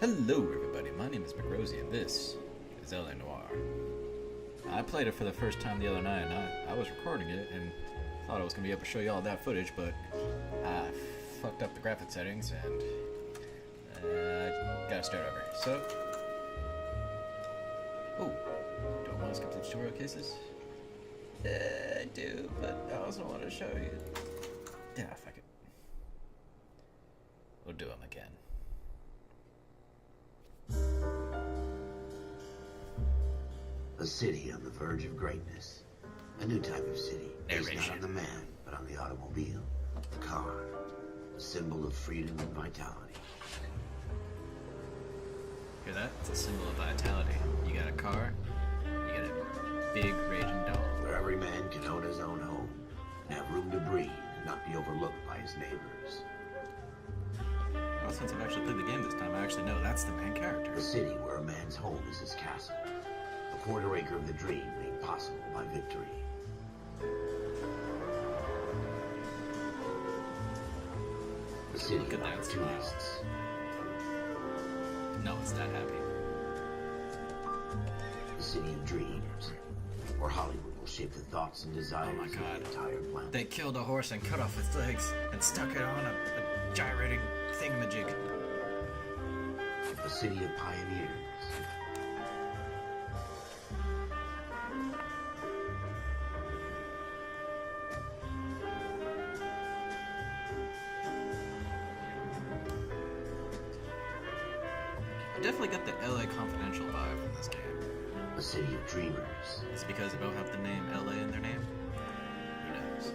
Hello everybody, my name is McRosie and this is Noire. I played it for the first time the other night and I was recording it and thought I was going to be able to show you all that footage, but I fucked up the graphic settings and gotta start over. So, do I want to skip the tutorial cases? I do, but I also want to show you. Yeah, fuck it. We'll do them again. A city on the verge of greatness. A new type of city. Based not on the man, but on the automobile. The car. A symbol of freedom and vitality. Hear that? It's a symbol of vitality. You got a car, you got a big raging dog. Where every man can own his own home. And have room to breathe and not be overlooked by his neighbors. Well, since I've actually played the game this time, I actually know that's the main character. A city where a man's home is his castle. A quarter acre of the dream made possible by victory. A city Look at of that opportunists. No, it's that happy. A city of dreams. Where Hollywood will shape the thoughts and desires Oh my of God. the entire planet. They killed a horse and cut off its legs and stuck it on a gyrating thingamajig. A city of pioneers. I definitely got the LA Confidential vibe from this game. A city of dreamers. Is it because they both have the name LA in their name? Who knows?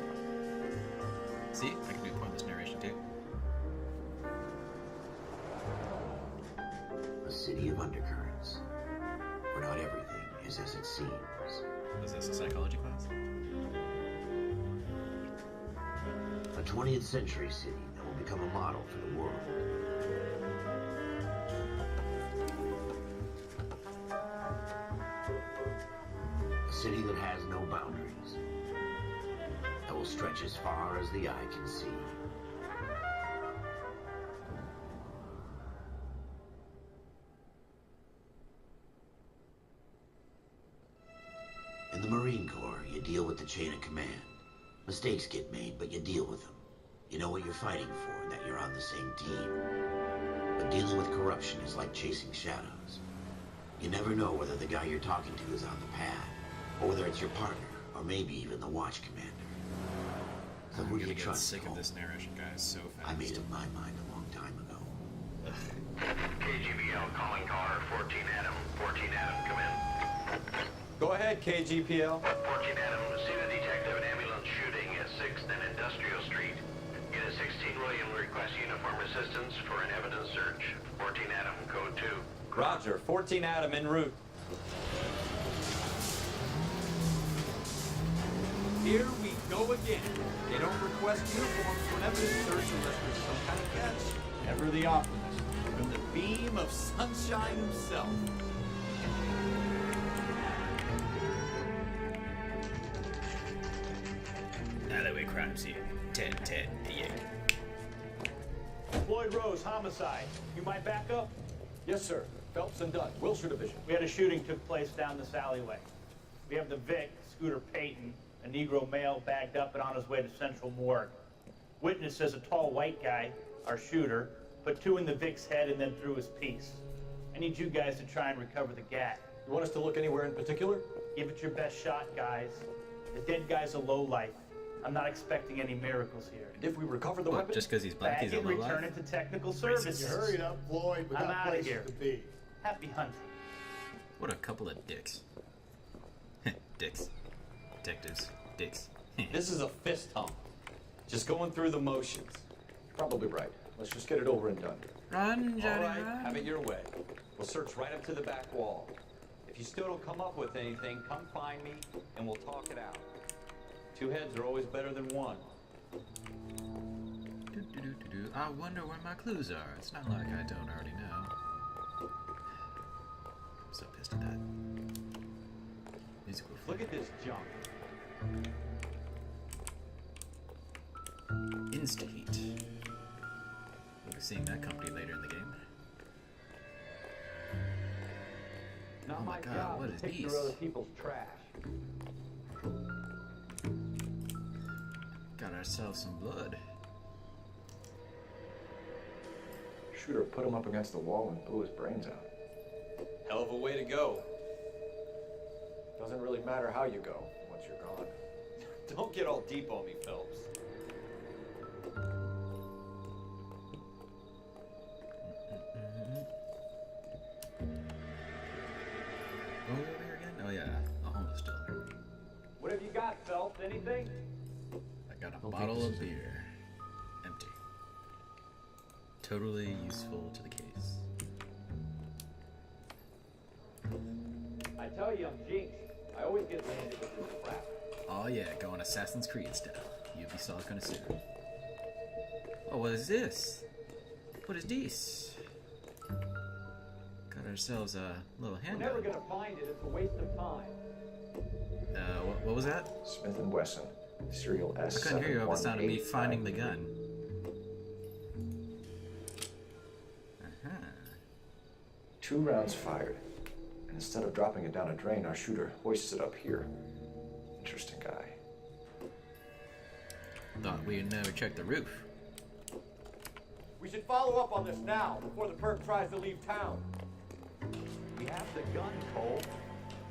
See, I can do pointless narration too. A city of undercurrents. Where not everything is as it seems. Is this a psychology class? A 20th century city that will become a model for the world. A city that has no boundaries. That will stretch as far as the eye can see. In the Marine Corps, you deal with the chain of command. Mistakes get made, but you deal with them. You know what you're fighting for and that you're on the same team. But dealing with corruption is like chasing shadows. You never know whether the guy you're talking to is on the pad, or whether it's your partner, or maybe even the watch commander. So I'm who do gonna you get trust? sick of this narration, guys, so fast. I made up my mind a long time ago. KGBL calling caller 14 Adam. 14 Adam, come in. Go ahead, KGPL. 14 Adam, seen a detective and ambulance shooting at 6th and Industrial Street. Unit 16 William requests uniform assistance for an evidence search. 14 Adam, code 2. Roger, 14 Adam en route. Here we go again. They don't request uniforms for an evidence search unless there's some kind of catch. Ever the optimist. From the beam of sunshine himself. Alleyway crime scene, 10-10 PA. Floyd Rose, homicide. You might back up? Yes, sir. Phelps and Dunn, Wilshire Division. We had a shooting took place down this alleyway. We have the Vic, Scooter Payton, a Negro male bagged up and on his way to Central Morgue. Witness says a tall white guy, our shooter, put two in the Vic's head and then threw his piece. I need you guys to try and recover the gat. You want us to look anywhere in particular? Give it your best shot, guys. The dead guy's a lowlife. I'm not expecting any miracles here. And if we recover the What, weapon? just because he's black, Bag he's a it, low return life? it to technical services. You hurried up, Floyd. We I'm got outta places here. to be. Happy hunting. What a couple of dicks. Dicks. Detectives. Dicks. This is a fist hump. Just going through the motions. Probably right. Let's just get it over and done. Run, All Johnny, right, run. have it your way. We'll search right up to the back wall. If you still don't come up with anything, come find me and we'll talk it out. Two heads are always better than one. I wonder where my clues are. It's not like I don't already know. I'm so pissed at that. Musical Look at this junk. Insta-heat. We'll be seeing that company later in the game. Oh my god, job what to is pick these? through other people's trash. Got ourselves some blood. Shooter put him up against the wall and blew his brains out. Hell of a way to go. Doesn't really matter how you go once you're gone. Don't get all deep on me, Phelps. What was over here again? Oh yeah, a homeless dealer. What have you got, Phelps? Anything? I got a Don't think bottle this of is it. beer. Empty. Totally useful to the case. I tell you, I'm jinxed. I always get landed with this crap. Oh yeah, going Assassin's Creed style. Ubisoft gonna sue. Oh, what is this? What is this? Got ourselves a little We're handgun. never gonna find it. It's a waste of time. What was that? Smith & Wesson, serial S718. I couldn't hear you over the sound of me finding the gun. Uh-huh. 2 rounds fired. And instead of dropping it down a drain, our shooter hoists it up here. Interesting guy. Thought we'd never check the roof. We should follow up on this now, before the perp tries to leave town. We have the gun, Cole.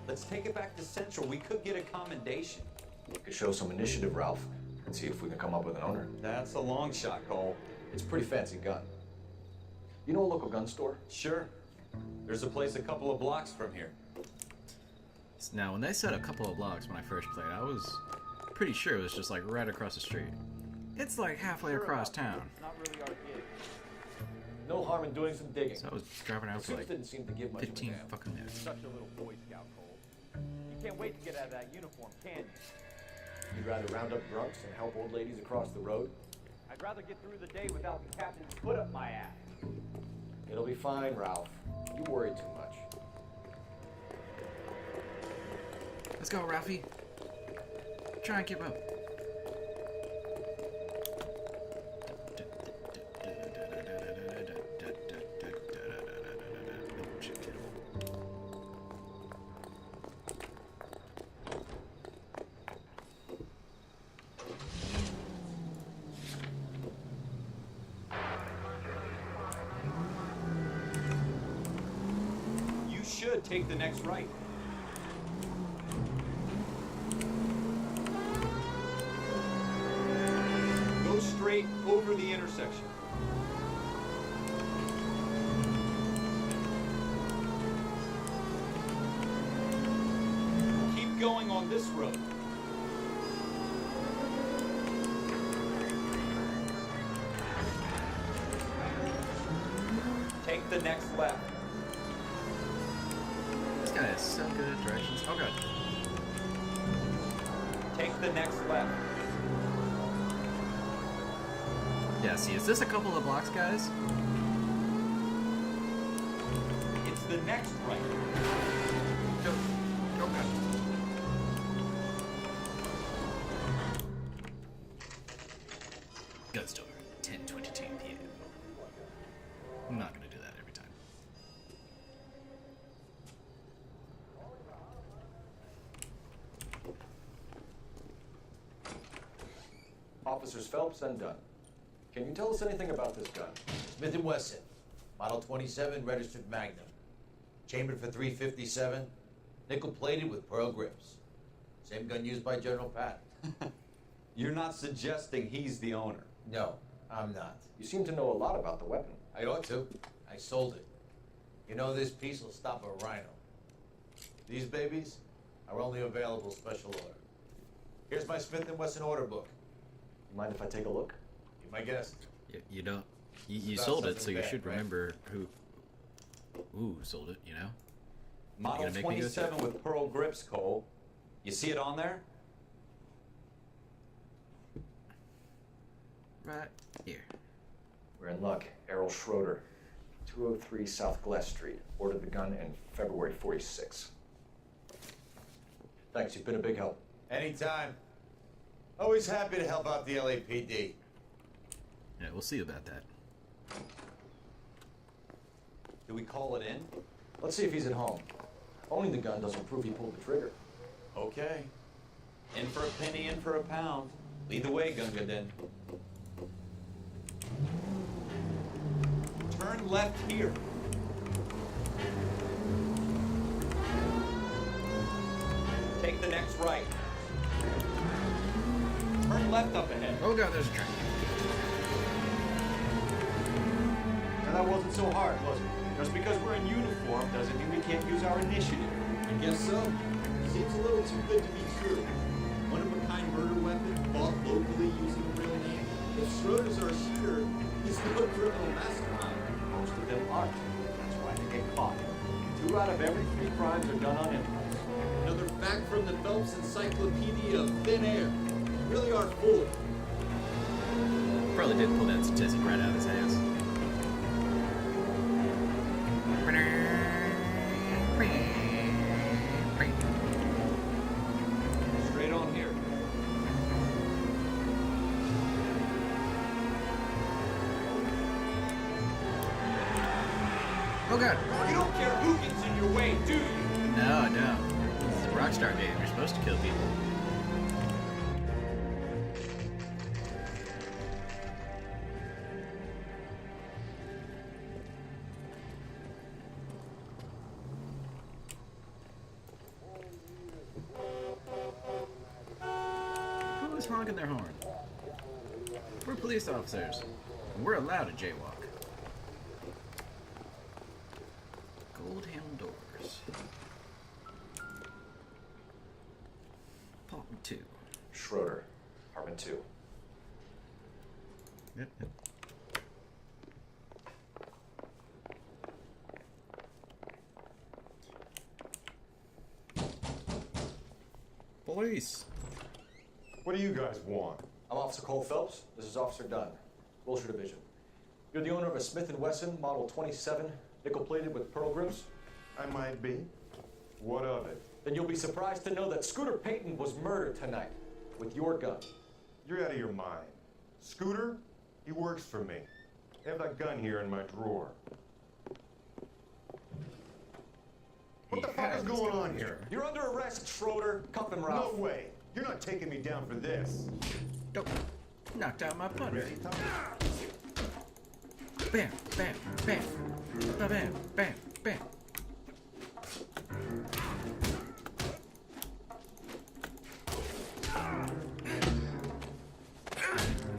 Let's take it back to Central. We could get a commendation. We could show some initiative, Ralph, and see if we can come up with an owner. That's a long shot, Cole. It's a pretty fancy gun. You know a local gun store? Sure. There's a place a couple of blocks from here. Now, when they said a couple of blocks when I first played, I was pretty sure it was just like right across the street. It's like halfway across town. It's not really our gig. No harm in doing some digging. So I was driving around for Suits like didn't seem to give much 15 of a damn. fucking minutes. Such a little Boy Scout, Cole. You can't wait to get out of that uniform, can you? You'd rather round up drunks and help old ladies across the road? I'd rather get through the day without the captain's foot up my ass. It'll be fine, Ralph. You worry too much. Let's go, Ralphie. Try and keep up. You should take the next right. Go straight over the intersection. Keep going on this road. Take the next left. This guy is so good at directions. Oh god. Take the next left. Yeah, see, is this a couple of blocks, guys? It's the next right. Go. Go, god. Gun store, 10:22 p.m. I'm not gonna do that every time. Officers Phelps and Dunn. Can you tell us anything about this gun? Smith & Wesson, Model 27, registered Magnum. Chambered for .357, nickel-plated with pearl grips. Same gun used by General Patton. You're not suggesting he's the owner. No, I'm not. You seem to know a lot about the weapon. I ought to. I sold it. You know this piece will stop a rhino. These babies are only available special order. Here's my Smith & Wesson order book. You mind if I take a look? Be my guest. You don't. You About sold it, something so you bad, should right? remember who sold it, you know? Model gonna make me go 27 with pearl grips, Cole. You see it on there? Right here. We're in luck. Errol Schroeder, 203 South Glass Street. Ordered the gun in February '46. Thanks, you've been a big help. Anytime. Always happy to help out the LAPD. Yeah, we'll see about that. Do we call it in? Let's see if he's at home. Owning the gun doesn't prove he pulled the trigger. Okay. In for a penny, in for a pound. Lead the way, Gunga, then. Turn left here. Take the next right. Turn left up ahead. Oh god, there's a train. Now that wasn't so hard, was it? Just because we're in uniform doesn't mean we can't use our initiative. I guess so. Seems a little too good to be true. One-of-a-kind murder weapon bought locally using a real name. If Schroeder's our shooter, he's no criminal mastermind. Most of them aren't. That's why they get caught. 2 out of every 3 crimes are done on impulse. Another fact from the Phelps Encyclopedia of Thin Air. You really are full. Probably did pull that statistic right out of his ass. Straight on here. Oh god. You don't care who gets in your way, do you? No, I don't. This is a Rockstar game. You're supposed to kill people. Who is honking their horn? We're police officers, and we're allowed to jaywalk. Gold handle doors. Apartment 2. Schroeder, apartment 2. Yep, yep. Police. What do you guys want? I'm Officer Cole Phelps. This is Officer Dunn, Wilshire Division. You're the owner of a Smith & Wesson Model 27, nickel-plated with pearl grips? I might be. What of it? Then you'll be surprised to know that Scooter Payton was murdered tonight with your gun. You're out of your mind. Scooter? He works for me. I have that gun here in my drawer. What the fuck is going on here? You're under arrest, Schroeder. Cuff him, Ralph. No way. You're not taking me down for this. Dope. Knocked out my punter. Ready, Tom? Bam, bam, bam. Bam, bam, bam.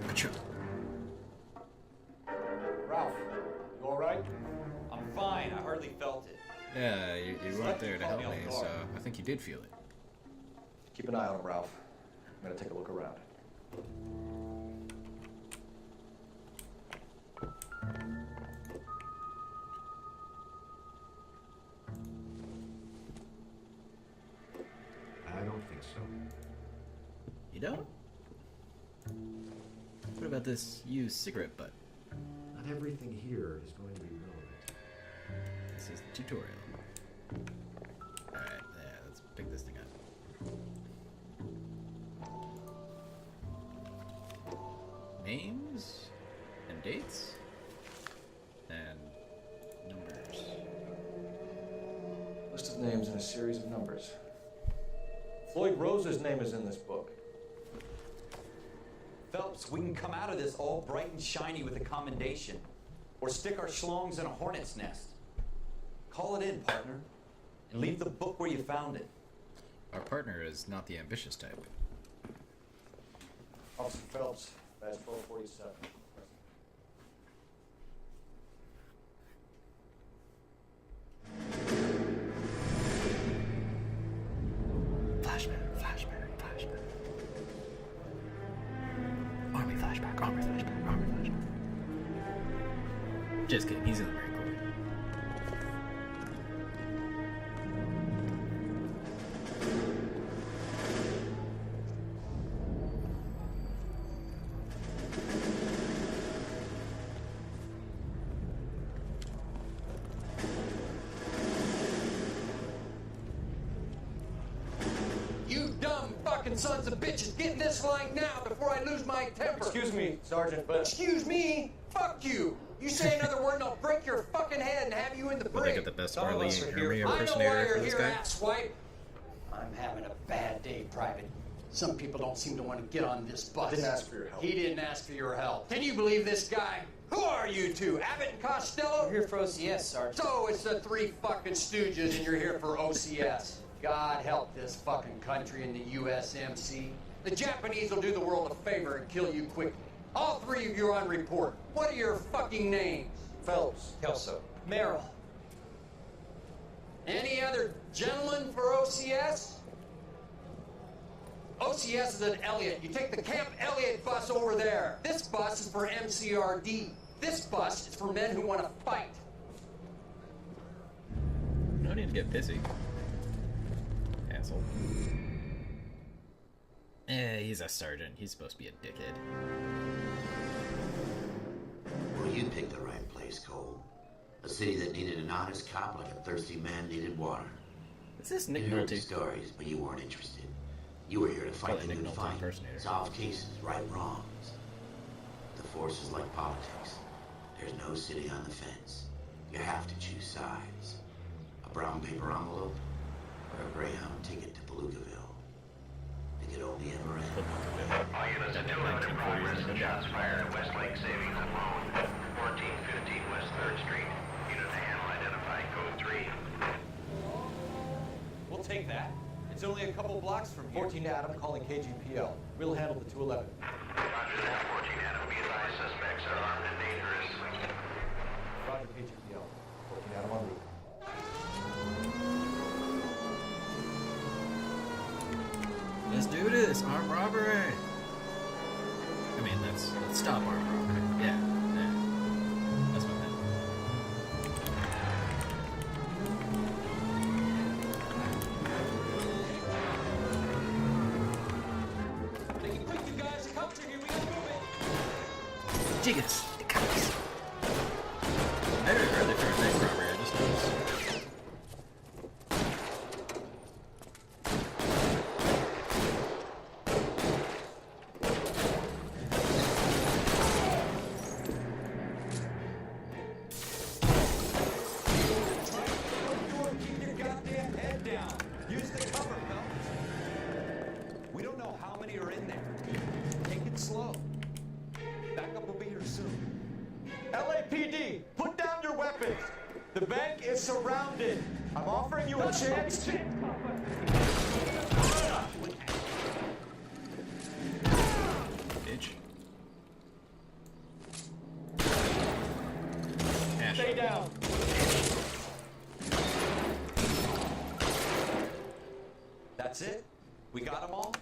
Achoo. Ralph, you all right? I'm fine. I hardly felt it. Yeah, you weren't there to help me, so I think you did feel it. Keep an eye on him, Ralph. I'm gonna take a look around. I don't think so. You don't? What about this used cigarette butt? Not everything here is going to be relevant. This is the tutorial. Alright, yeah, let's pick this thing up. Names and dates and numbers. List of names and a series of numbers. Floyd Rose's name is in this book. Phelps, we can come out of this all bright and shiny with a commendation. Or stick our schlongs in a hornet's nest. Call it in, partner. And leave the book where you found it. Our partner is not the ambitious type. Officer Phelps, badge 1247. Flashback, flashback, flashback. Army flashback, army flashback, army flashback. Just kidding, he's in the Marine Corps. You dumb fucking sons of bitches, get in this line now before I lose my temper. Excuse me, Sergeant, but... Excuse me? Fuck you. You say another word and I'll break your fucking head and have you in the But they brig. got the best Some of Marley us are Army here. I know why impersonator you're for this here, guy. asswipe. I'm having a bad day, Private. Some people don't seem to want to get on this bus. Didn't ask for your help. He didn't ask for your help. Can you believe this guy? Who are you two? Abbott and Costello? We're here for OCS, Sergeant. So it's the three fucking stooges and you're here for OCS. God help this fucking country and the USMC. The Japanese will do the world a favor and kill you quickly. All three of you are on report. What are your fucking names? Phelps. Kelso. Merrill. Any other gentlemen for OCS? OCS is at Elliott. You take the Camp Elliott bus over there. This bus is for MCRD. This bus is for men who want to fight. No need to get busy. Asshole. He's a sergeant. He's supposed to be a dickhead. Well, you picked the right place, Cole. A city that needed an honest cop like a thirsty man needed water. Is this Nick You heard the Nolte? stories, but you weren't interested. You were here to fight Probably the Nick good Nolte fight, impersonator. solve cases, right wrongs. The force is like politics. There's no sitting on the fence. You have to choose sides. A brown paper envelope or a Greyhound ticket to Beluga-ville. It could only ever end. All units at 211 in progress and shots fired at Westlake Savings and Loan, 1415 West 3rd Street. Unit to handle identified code 3. We'll take that. It's only a couple blocks from here. 14 Adam calling KGPL. We'll handle the 211. Roger that, 14 Adam. Be advised, suspects are armed and dangerous. Roger KGPL. 14 Adam en route. Let's do this. Armed robbery. I mean, let's stop armed robbery. Yeah. That's what I meant. Make it quick, you guys. Come to here. We gotta move it. Jiggers. The cops. I never heard the first bank robbery. I just noticed. Keep your goddamn head down. Use the cover, fellas. We don't know how many are in there. Take it slow. Backup will be here soon. LAPD, put down your weapons. The bank is surrounded. I'm offering you a chance. Bitch. Cash. Stay down. That's it? We got them all?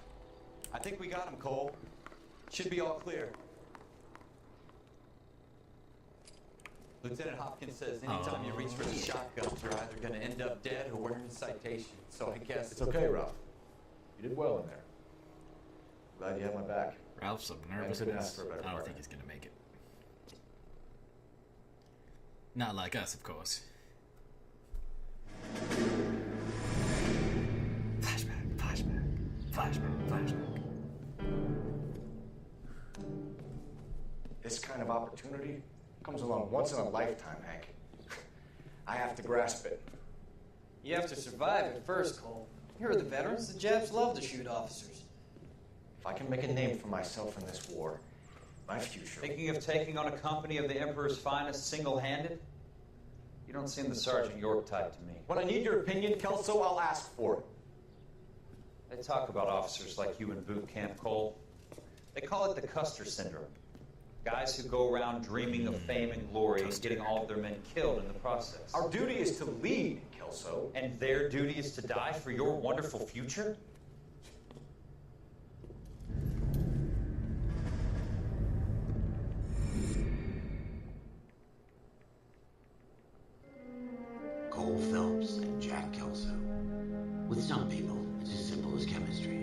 I think we got them, Cole. Should be all clear. Lieutenant Hopkins says anytime you reach for the shotguns, you're either going to end up dead or wearing a citation. So I guess It's okay, Ralph. You did well in there. Glad you had my back. Ralph's so nervous. couldn't ask for a better I don't partner. think he's gonna make it. Not like us, of course. Flashback, flashback, flashback, flashback. This kind of opportunity comes along once in a lifetime, Hank. I have to grasp it. You have to survive it first, Cole. Here are the veterans. The Japs love to shoot officers. If I can make a name for myself in this war, my future. Thinking of taking on a company of the Emperor's finest single-handed? You don't seem the Sergeant York type to me. when I need your opinion, Kelso, I'll ask for it. They talk about officers like you in boot camp, Cole. They call it the Custer syndrome. Guys who go around dreaming of fame and glory and getting all of their men killed in the process. Our duty is to lead, Kelso. And their duty is to die for your wonderful future? Cole Phelps and Jack Kelso. With some people, it's as simple as chemistry.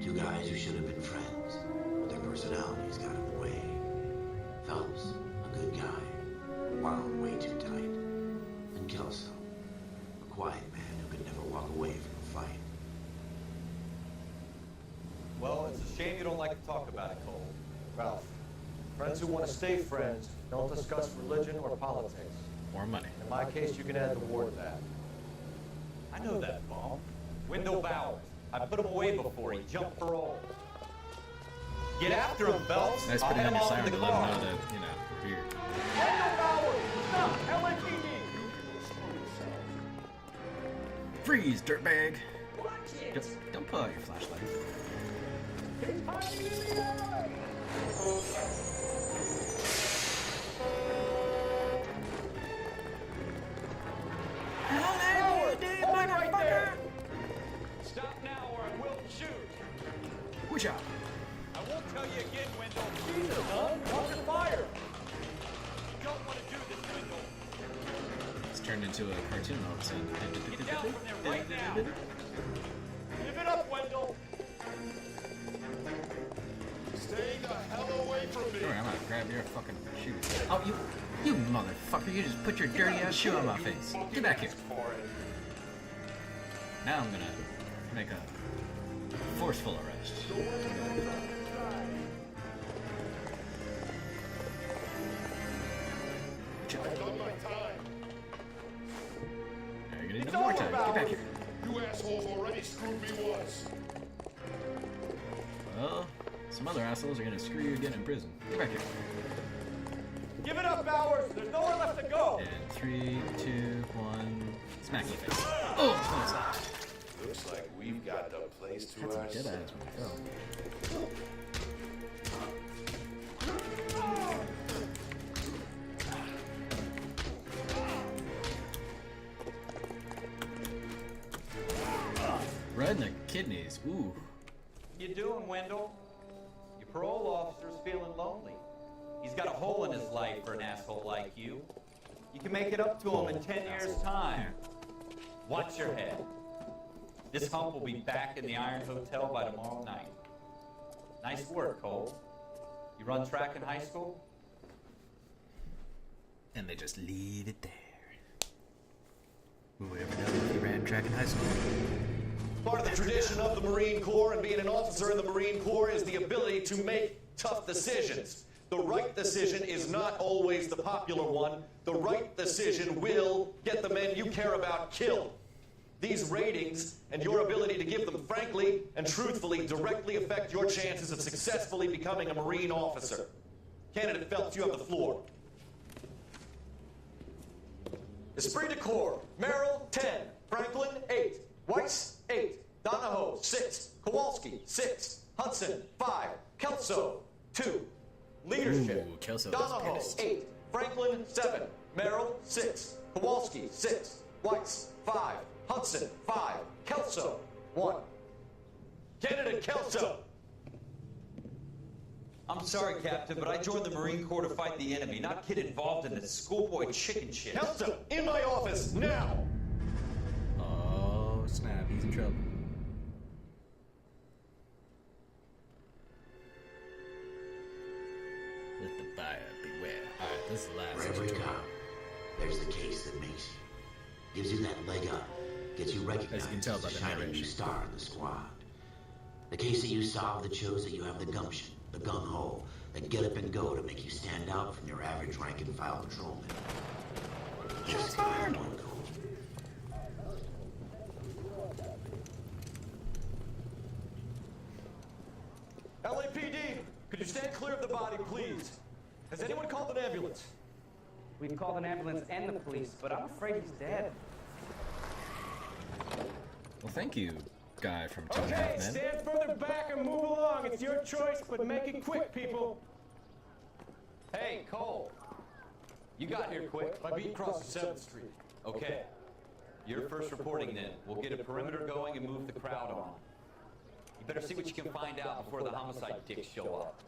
Two guys who should have been friends, but their personalities got in the way. Phelps, a good guy, wound way too tight. And Kelso, a quiet man who could never walk away from a fight. Well, it's a shame you don't like to talk about it, Cole. Ralph, friends who want to stay friends Don't discuss religion or politics. More money. In my case, you can add the war to that. I know that bum. Wendell Bowers. I put him away before he jumped parole. Get after him, Phelps. Nice I'll putting head on him your off siren to to the let them car. know that, you know, we're here. Wendell Bowers! Stop! LAPD! Freeze, dirtbag! Watch it! Don't pull out your flashlight. He's hiding in the alley! Right there! Stop now or I will shoot! Watch out! I won't tell you again, Wendell. Jesus, son! Watch your fire! You don't want to do this, Wendell. It's turned into a cartoon all of a sudden. Get down from there right now! Give it up, Wendell! Stay the hell away from me! Alright, I'm gonna grab your fucking shoe. Oh, you motherfucker, you just put your dirty ass shoe on my face. Get back here. Now I'm gonna make a forceful arrest. I've done my time. Now you're gonna need more time. Get back here. You assholes already screwed me once. Well, some other assholes are gonna screw you again in prison. Get back here. Give it up, Bowers! There's nowhere left to go! And 3, 2, 1, smack you in the face. Oh, close that. Looks like we've got the place to That's a ourselves. dead ass when I fell. Right in the kidneys. Ooh. You doing, Wendell? Your parole officer's feeling lonely. He's got a hole in his life for an asshole like you. You can make it up to him in 10 years' time. Watch your head. This hump will be back in the Iron Hotel by tomorrow night. Nice work, Cole. You run track in high school? And they just leave it there. Who would ever know if you ran track in high school? Part of the tradition of the Marine Corps and being an officer in the Marine Corps is the ability to make tough decisions. The right decision is not always the popular one. The right decision will get the men you care about killed. These ratings and your ability to give them frankly and truthfully directly affect your chances of successfully becoming a Marine officer. Candidate Phelps, you have the floor. Esprit de Corps, Merrill, 10, Franklin, 8, Weiss, 8, Donahoe, 6, Kowalski, 6, Hudson, 5, Kelso, 2. Leadership, Ooh, Kelso is Donahoe, pissed. 8, Franklin, 7, Merrill, 6, Kowalski, 6, Weiss, 5, Hudson, 5, Kelso, 1. Candidate Kelso! I'm sorry, Captain, but I joined the Marine Corps to fight the enemy, not get involved in this schoolboy chicken shit. Kelso, in my office, now! Oh, snap. He's in trouble. Let the buyer beware. Alright, this is the last For every tutorial. cop, there's the case that makes you. Gives you that leg up. Gets you recognized As you can tell by as a the shining new narration. star in the squad. The case that you solve that shows that you have the gumption, the gung-ho, that get up and go to make you stand out from your average rank-and-file patrolman. Just one goal. LAPD, could you stand clear of the body, please? Has anyone called an ambulance? We've called an ambulance and the police, but I'm afraid he's dead. Well, thank you, guy from Two and a Okay, Half Men. stand further back and move along. It's your choice, but make it quick, people. Hey, Cole. You got here quick. My beat crosses 7th Street. Okay. You're first reporting then. We'll get a perimeter going and move the crowd on. You better see what you can find out before the homicide dicks show up.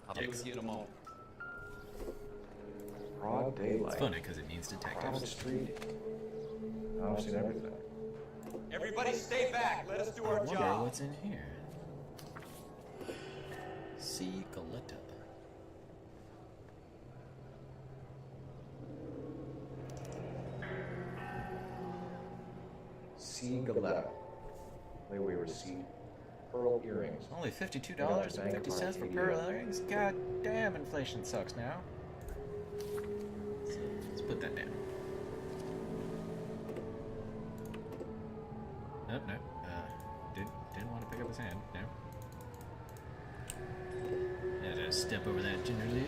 I'll be with you in a moment. Broad daylight. It's funny because it means Private detectives. street. I've seen everything. Everybody stay back. Let us do I our wonder job. what's in here. See Galetta. C. Galetta. Layaway receipt. Pearl earrings. Only $52.50 for pearl earrings? God damn, inflation sucks now. put that down. Nope, nope. Didn't want to pick up his hand. No. Yeah, just step over that gingerly.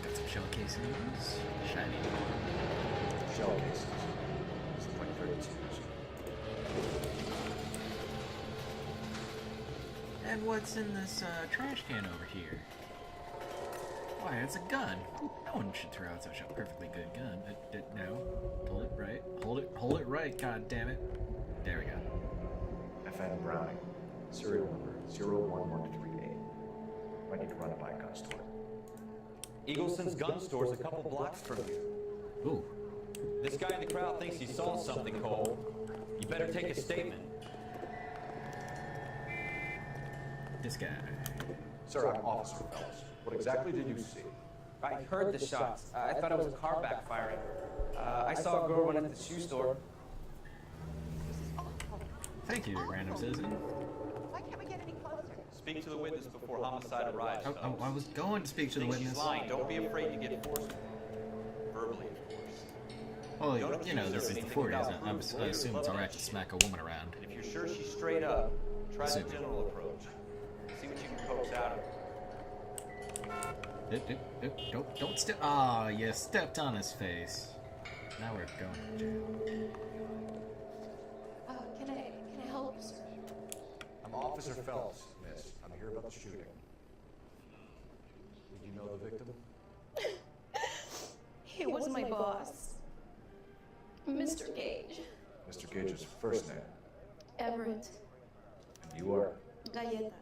Got some shell casings. Shiny. Shell cases. It's like 32s. And what's in this trash can over here? Why, it's a gun. No one should throw out such a perfectly good gun. No. Hold it right. Hold it right, god damn it. There we go. FN Browning. Serial number 01138. Might need to run it by a gun store. Eagleson's gun store's a couple blocks from here. Ooh. This guy in the crowd thinks he saw something, Cole. You better take a statement. This guy. Sir, I'm Officer Phelps. What exactly did you see? I heard the shots. I thought it was a car backfiring. I saw a girl run into the shoe store. Thank you, random citizen. Why can't we get any closer? Speak to the witness before homicide arrives. I was going to speak to the witness. She's lying. Don't be afraid to get forceful. Verbally, of course. Well, you know, this is the 40s. I assume it's alright to smack a woman around. And if you're sure she's straight up, try the general approach. See what you can coax out of her. Don't step. Ah, you stepped on his face. Now we're going to jail. Can I help, sir? I'm Officer Phelps, miss. I'm here about the shooting. Did you know the victim? He was my boss, Mr. Gage. Mr. Gage's first name. Everett. And you are? Galleta.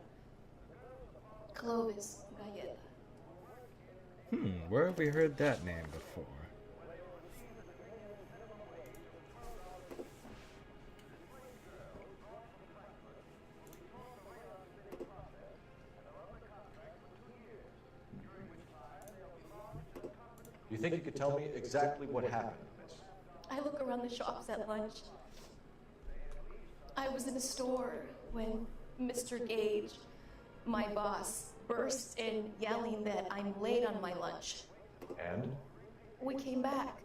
Clovis Galleta. Where have we heard that name before? You think you could tell me exactly what happened, miss? I look around the shops at lunch. I was in a store when Mr. Gage, my boss, burst in yelling that I'm late on my lunch. And? We came back.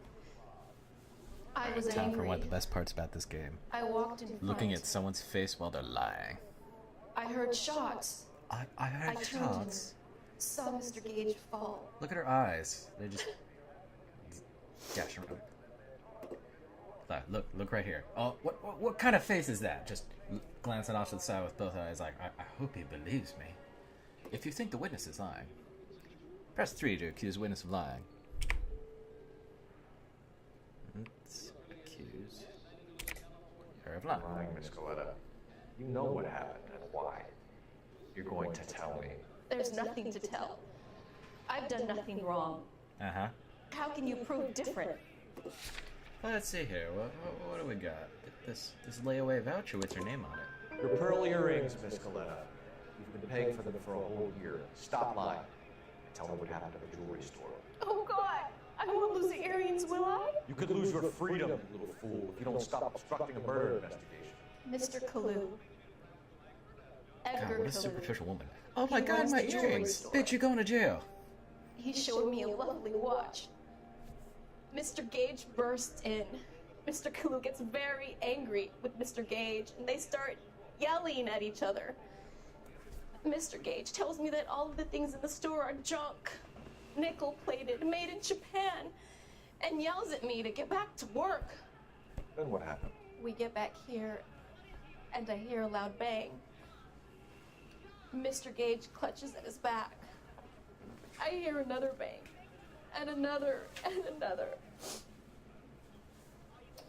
I was Time angry. for one of the best parts about this game. I walked in front. Looking at someone's face while they're lying. I heard shots. I heard turned and shots. saw Mr. Gage fall. Look at her eyes. They just... Gosh, look right here. Oh, what kind of face is that? Just glancing off to the side with both eyes like, I hope he believes me. If you think the witness is lying, press 3 to accuse witness of lying. Let's accuse her of lying. Lying, Miss Galleta. You know what happened and why. You're going to tell me. There's nothing to tell. I've done nothing wrong. Uh-huh. How can you prove different? Let's see here. What do we got? This layaway voucher with your name on it. Your pearl earrings, Miss Galleta. You've been paying for them for a whole year. Stop lying. Tell me what happened at the jewelry store. Oh, God! I won't lose the earrings, will I? You could lose your freedom, you little fool, if you don't stop obstructing a murder investigation. Mr. Kalu. God, Edgar what a Kalu. superficial woman. Oh my He God, runs my the jewelry earrings! store. Bitch, you're going to jail. He showed me a lovely watch. Mr. Gage bursts in. Mr. Kalu gets very angry with Mr. Gage, and they start yelling at each other. Mr. Gage tells me that all of the things in the store are junk, nickel-plated, made in Japan, and yells at me to get back to work. Then what happened? We get back here, and I hear a loud bang. Mr. Gage clutches at his back. I hear another bang, and another, and another.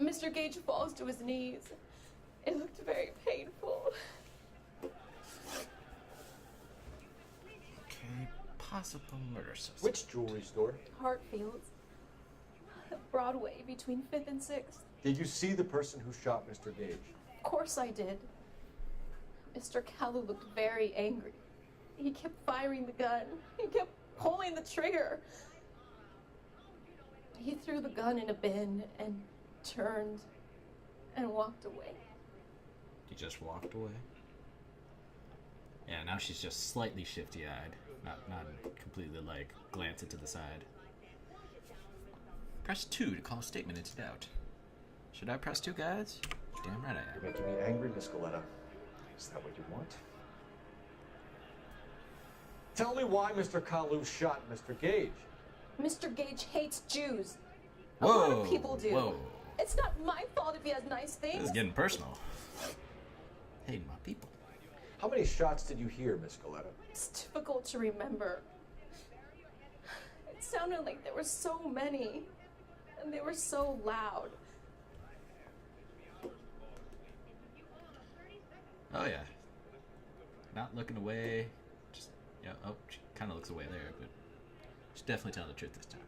Mr. Gage falls to his knees. It looked very painful. Okay, possible murder suspect. Which jewelry store? Hartfield's. Broadway, between 5th and 6th. Did you see the person who shot Mr. Gage? Of course I did. Mr. Kalu looked very angry. He kept firing the gun. He kept pulling the trigger. He threw the gun in a bin and turned and walked away. He just walked away. Yeah, now she's just slightly shifty-eyed, not completely like glancing to the side. Press 2 to call a statement into doubt. Should I press 2, guys? Damn right I am. You're making me angry, Miss Goleta. Is that what you want? Tell me why Mr. Kalu shot Mr. Gage. Mr. Gage hates Jews. A Whoa, lot of people do. whoa. It's not my fault if he has nice things. This is getting personal. Hating my people. How many shots did you hear, Miss Goleta? It's difficult to remember. It sounded like there were so many, and they were so loud. Oh yeah. Not looking away. Just, yeah, oh, she kind of looks away there, but she's definitely telling the truth this time.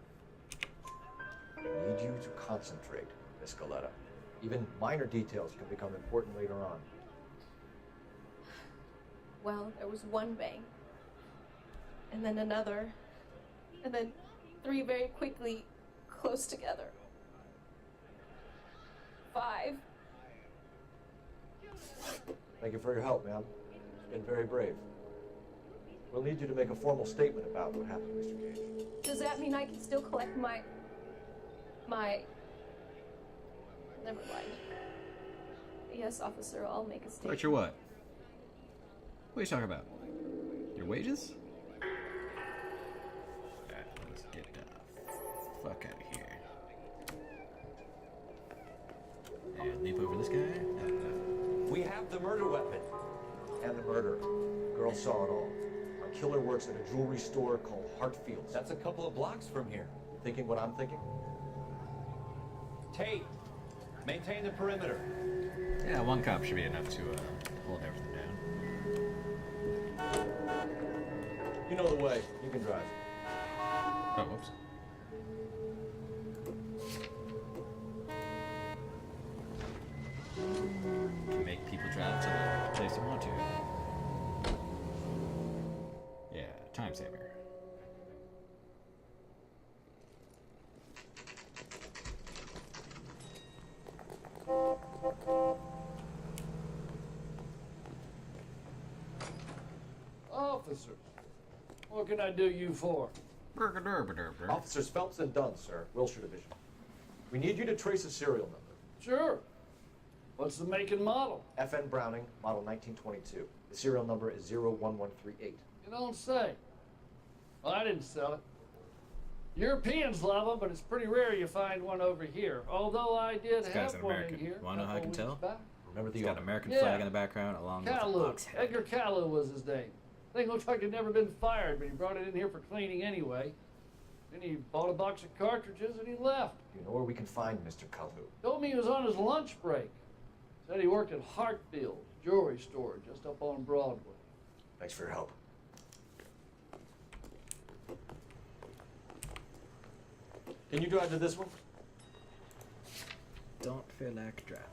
I need you to concentrate, Miss Goleta. Even minor details can become important later on. Well, there was one bang, and then another, and then 3 very quickly, close together. 5. Thank you for your help, ma'am. You've been very brave. We'll need you to make a formal statement about what happened, Mr. Gage. Does that mean I can still collect my... Never mind. Yes, officer, I'll make a statement. Collect your what? What are you talking about? Your wages? Alright, let's get the fuck out of here. And leap over this guy. We have the murder weapon. And the murder. Girl saw it all. Our killer works at a jewelry store called Hartfield's. That's a couple of blocks from here. Thinking what I'm thinking? Tate, maintain the perimeter. Yeah, 1 cop should be enough to hold everything down. You know the way. You can drive. Oh, whoops. Can make people drive to the place they want to. Yeah, time saver. Officers, what can I do you for? Officers Phelps and Dunn, sir. Wilshire Division. We need you to trace a serial number. Sure. What's the make and model? FN Browning, model 1922. The serial number is 01138. You don't say. Well, I didn't sell it. Europeans love them, but it's pretty rare you find one over here. Although I did This guy's have an one American. in here. Wanna know how I can tell? Remember the He's got owner. an American Yeah. flag in the background along with a Kalu. box head. Edgar Kalu was his name. Thing looked like he'd never been fired, but he brought it in here for cleaning anyway. Then he bought a box of cartridges and he left. Do you know where we can find Mr. Kalu? Told me he was on his lunch break. Said he worked at Hartfield jewelry store just up on Broadway. Thanks for your help. Can you drive to this one? Don't feel like driving.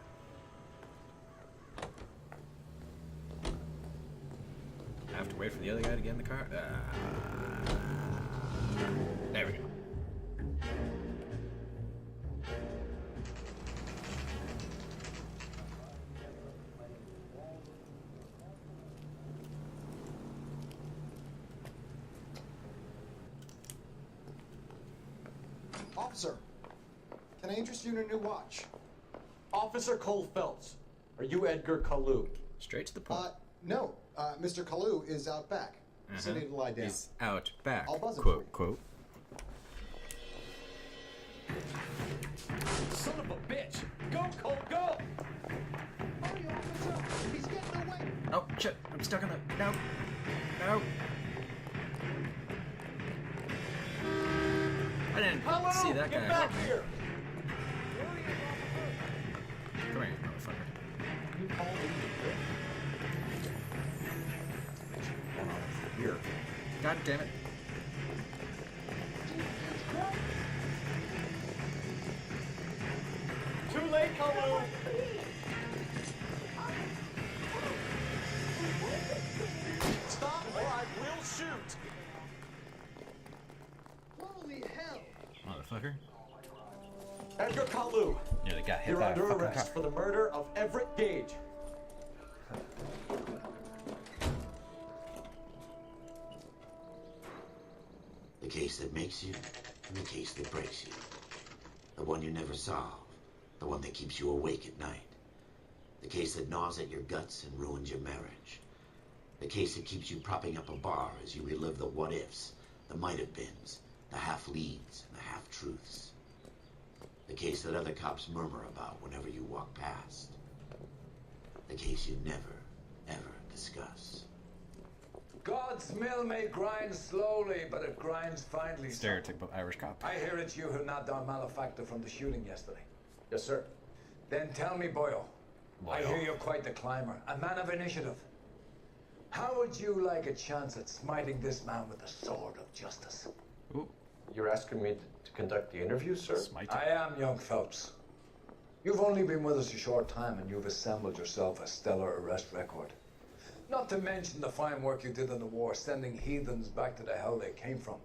I have to wait for the other guy to get in the car. There we go. Officer, can I interest you in a new watch? Officer Cole Phelps. Are you Edgar Kalu? Straight to the point. No. Mr. Kalu is out back. Sitting to lie down. He's out back. I'll buzz him Quote, quote. Son of a bitch! Go, Cole, go! Hurry, officer! He's getting away! Oh, shit. I'm stuck on the... No. No. I didn't see that guy. Get back here! Come here, motherfucker. Here. God damn it. Too late, Kalu! Stop or I will shoot! Holy hell! Motherfucker. Edgar Kalu. Nearly got hit You're by a under fucking arrest car. for the murder of Everett Gage. The case that makes you and the case that breaks you. The one you never solve. The one that keeps you awake at night. The case that gnaws at your guts and ruins your marriage. The case that keeps you propping up a bar as you relive the what-ifs, the might-have-beens, the half-leads, and the half-truths. The case that other cops murmur about whenever you walk past. The case you never, ever discuss. God's mill may grind slowly, but it grinds finely. Stereotypical Irish cop. I hear it's you who knocked down Malefactor from the shooting yesterday. Yes, sir. Then tell me, Boyle. I hear you're quite the climber, a man of initiative. How would you like a chance at smiting this man with the sword of justice? Ooh. You're asking me to conduct the interview, sir? I am, young Phelps. You've only been with us a short time and you've assembled yourself a stellar arrest record. Not to mention the fine work you did in the war, sending heathens back to the hell they came from.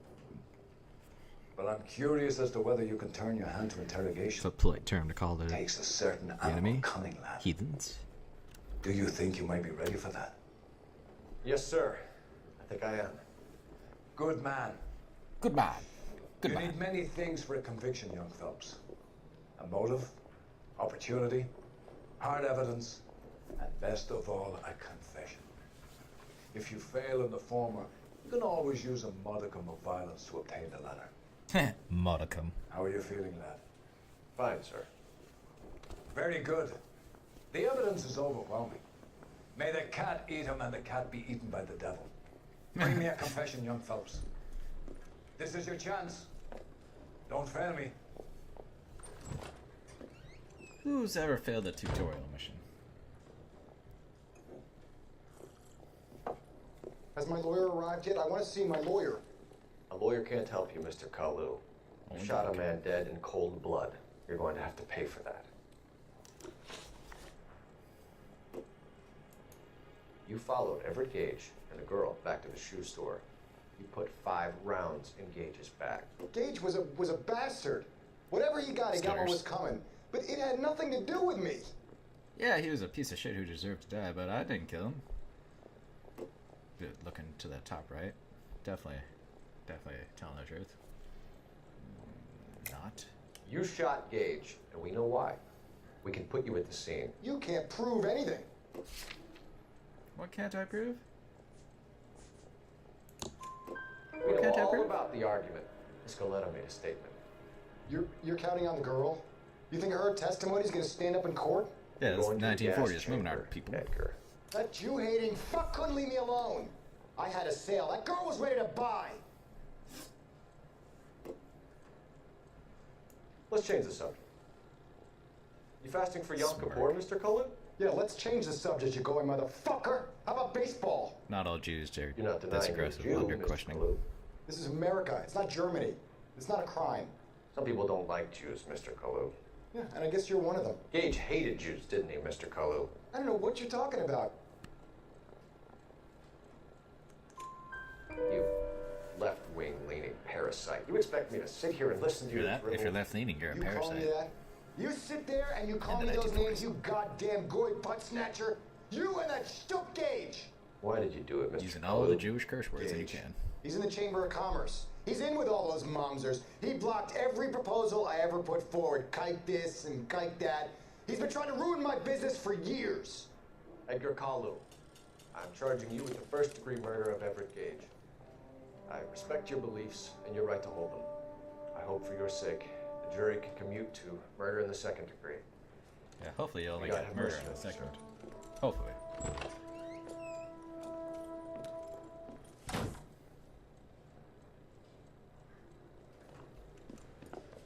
But I'm curious as to whether you can turn your hand to interrogation. It's a polite term to call the Takes a certain enemy cunning, lad. heathens. Do you think you might be ready for that? Yes, sir. I think I am. Good man. Good man. Good you man. need many things for a conviction, young Phelps. A motive, opportunity, hard evidence, and best of all, a confession. If you fail in the former, you can always use a modicum of violence to obtain the latter. Modicum. How are you feeling, lad? Fine, sir. Very good. The evidence is overwhelming. May the cat eat him and the cat be eaten by the devil. Bring me a confession, young Phelps. This is your chance. Don't fail me. Who's ever failed a tutorial mission? Has my lawyer arrived yet? I want to see my lawyer. A lawyer can't help you, Mr. Kalu. You shot a man dead in cold blood. You're going to have to pay for that. You followed Everett Gage and a girl back to the shoe store. You put 5 rounds in Gage's back. Gage was a bastard. Whatever he got what was coming. But it had nothing to do with me. Yeah, he was a piece of shit who deserved to die, but I didn't kill him. Good, looking to the top right. Definitely telling the truth. Not. You shot Gage, and we know why. We can put you at the scene. You can't prove anything. What can't I prove? We know all about the argument. Escaleta made a statement. You're counting on the girl? You think her testimony's gonna stand up in court? Yeah, it's 1940s. Women aren't people. Edgar. That Jew-hating fuck couldn't leave me alone. I had a sale. That girl was ready to buy. Let's change the subject. You fasting for Yom Kippur, Mr. Cullen? Yeah, let's change the subject, you going motherfucker. How about baseball? Not all Jews, Jared. You're not denying That's aggressive. you're a Jew, Under Mr. questioning. Kalu. This is America. It's not Germany. It's not a crime. Some people don't like Jews, Mr. Kalu. Yeah, and I guess you're one of them. Gage hated Jews, didn't he, Mr. Kalu? I don't know what you're talking about. You left-wing leaning parasite. You expect me to sit here and listen to you? If you're left-leaning, you're a You call parasite. me that? You sit there and you call me those names, you goddamn goy butt snatcher. You and that Stuck Gage. Why did you do it, Mr. Using all of the Jewish curse words that you can. He's in the Chamber of Commerce. He's in with all those momsers. He blocked every proposal I ever put forward. Kike this and kike that. He's been trying to ruin my business for years. Edgar Kalu, I'm charging you with the first-degree murder of Everett Gage. I respect your beliefs and your right to hold them. I hope for your sake the jury can commute to murder in the second degree. Yeah, hopefully you'll only God get have murder mercy in on the us, second. sir. Hopefully.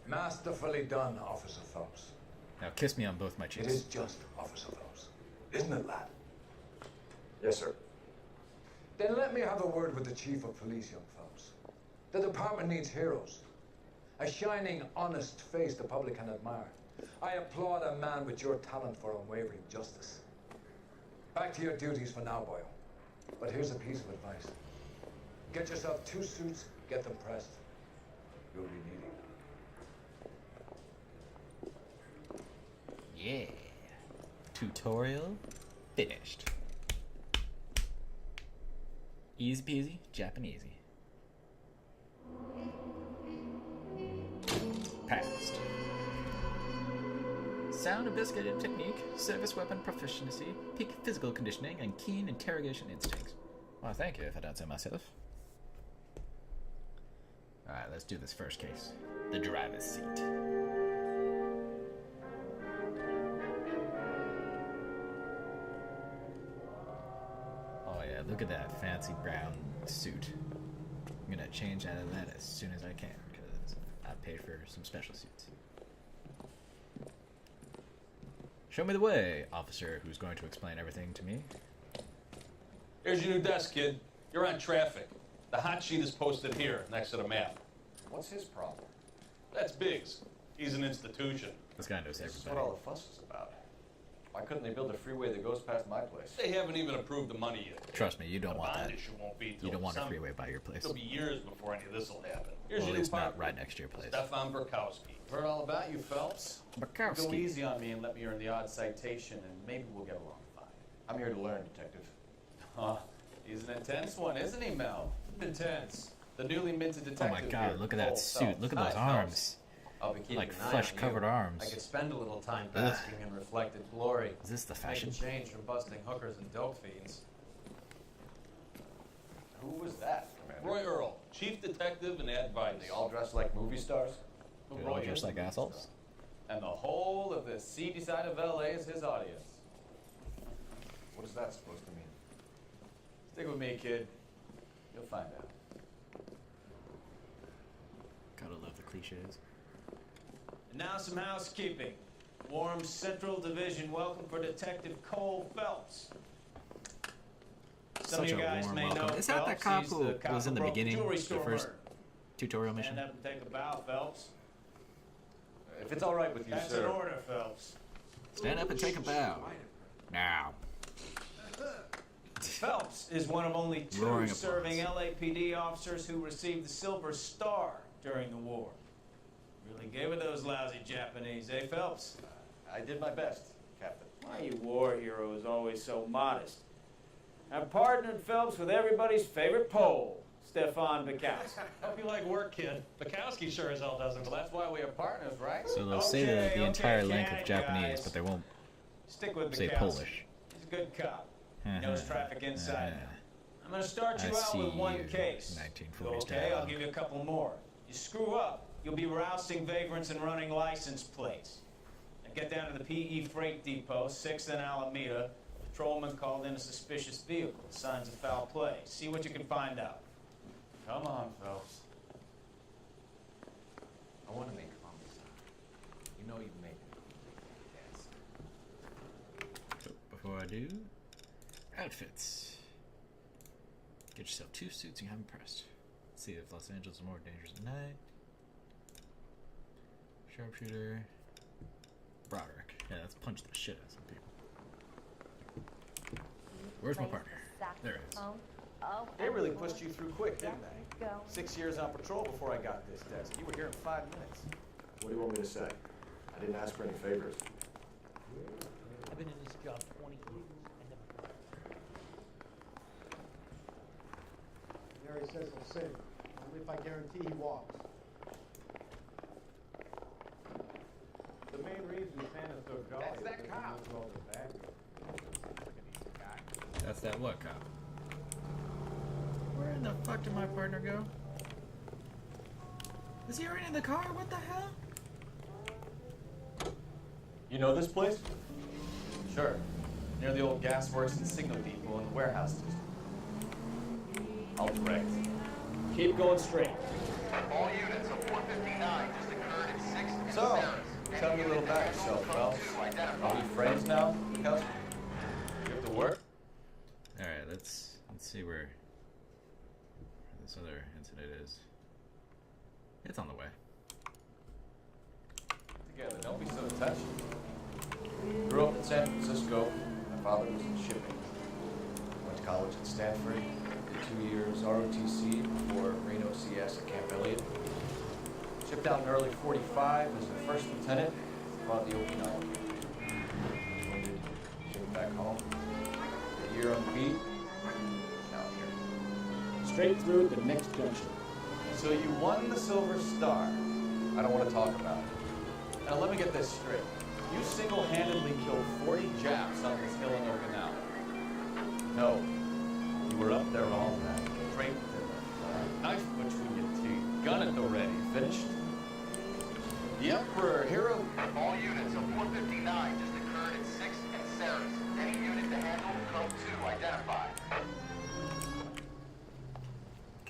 Masterfully done, Officer Phelps. Now kiss me on both my It cheeks. is just, Officer Phelps. Isn't it, lad? Yes, sir. Then let me have a word with the Chief of Police, young Phelps. The department needs heroes. A shining, honest face the public can admire. I applaud a man with your talent for unwavering justice. Back to your duties for now, Boyle. But here's a piece of advice. Get yourself 2 suits, get them pressed. You'll be needing them. Yeah. Tutorial finished. Easy peasy, Japanesey. Passed. Sound investigative technique, service weapon proficiency, peak physical conditioning, and keen interrogation instincts. Well, thank you if I don't say myself. Alright, let's do this first case. The driver's seat. Oh yeah, look at that fancy brown suit. I'm gonna change out of that as soon as I can, because I paid for some special suits. Show me the way, officer who's going to explain everything to me. Here's your new desk, kid. You're on traffic. The hot sheet is posted here, next to the map. What's his problem? That's Biggs. He's an institution. This guy knows This is everybody. what all the fuss is about. Why couldn't they build a freeway that goes past my place? They haven't even approved the money yet. Trust me, you don't want bond that. issue won't be till You don't want a December. freeway by your place. It'll be years before any of this will happen. Here's Well, your at new least not partner, right next to your place. Stefan Burkowski. Heard all about you, Phelps. Burkowski. Go easy on me and let me earn the odd citation, and maybe we'll get along fine. I'm here to learn, Detective. He's an intense one, isn't he, Mel? Intense. The newly minted detective. Oh my god, here, look at that Cole suit. Phelps. Look at those Hi, Phelps. arms. I'll be keeping Like an eye flesh-covered on you. arms. I could spend a little time Ugh. basking in reflected glory. Is this the fashion? Make a change from busting hookers and dope fiends. Who was that, Commander? Roy Earl, chief detective and advisor. They all dress like movie stars? They all dress like assholes? And the whole of the seedy side of LA is his audience. What is that supposed to mean? Stick with me, kid. You'll find out. Gotta love the cliches. And now some housekeeping. Warm Central Division welcome for Detective Cole Phelps. Some Such of you a guys warm may welcome. know Is that the Phelps. cop He's who the cop was in the who broke beginning, jewelry the store first murder. tutorial mission? Stand up and take a bow, Phelps. If it's all right with you, That's sir. an order, Phelps. Stand up and take a bow. Now. Phelps is one of only two Roaring applause. serving LAPD officers who received the Silver Star during the war. Really gave it those lousy Japanese, eh, Phelps? I did my best, Captain. Why you war heroes always so modest? I've partnered Phelps with everybody's favorite Pole, Stefan Burkowski. Hope you like work, kid. Bukowski sure as hell doesn't. Well, that's why we are partners, right? So they'll say the entire length of Japanese, but they won't Stick with say Bukowski. Polish. He's a good cop. He knows traffic inside. I'm going to start you I out with see one you, case. 1940s Okay, I'll dialogue. give you a couple more. You screw up, you'll be rousting vagrants and running license plates. Now get down to the PE Freight Depot, 6th and Alameda. Patrolman called in a suspicious vehicle. Signs of foul play. See what you can find out. Come on, Phelps. I want to make homicide. You know you make it. So before I do, outfits. Get yourself 2 suits you haven't pressed. Let's see if Los Angeles is more dangerous at night. Sharpshooter. Broderick. Yeah, let's punch the shit out of some people. Where's my partner? There it is. They really pushed you through quick, didn't they? 6 years on patrol before I got this desk. You were here in 5 minutes. What do you want me to say? I didn't ask for any favors. I've been in this job 20 years. Mary says he'll sing, only if I guarantee he walks. The main reason Santa's so jolly That's that cop. That's that what cop? Where in the fuck did my partner go? Is he already in the car? What the hell? You know this place? Sure. Near the old gas works and signal depot in the warehouse district. I'll direct. Keep going straight. All units of 459 just occurred at 6th and So, Sarah's. tell me a little about yourself, Phelps. Are we friends now, Kelsey? You have to work? Alright, let's see where this other incident is. It's on the way. Together, don't be so touchy. Grew up in San Francisco. My father was in shipping. Went to college at Stanford. Did 2 years ROTC before Marine OCS at Camp Elliott. Shipped out in early 45 as a first lieutenant. Fought the Okinawa. Wounded. Shipped back home. A year on the beat. Now here. Straight through at the next junction. So you won the Silver Star. I don't want to talk about it. Now let me get this straight. You single killed 40 Japs up this hill in Okinawa. No, you were up there all night, draped in a knife between your teeth, gun at the ready, finished. The Emperor, hero. All units of 459 just occurred at 6 and Sarah's. Any unit to handle, code 2, identify.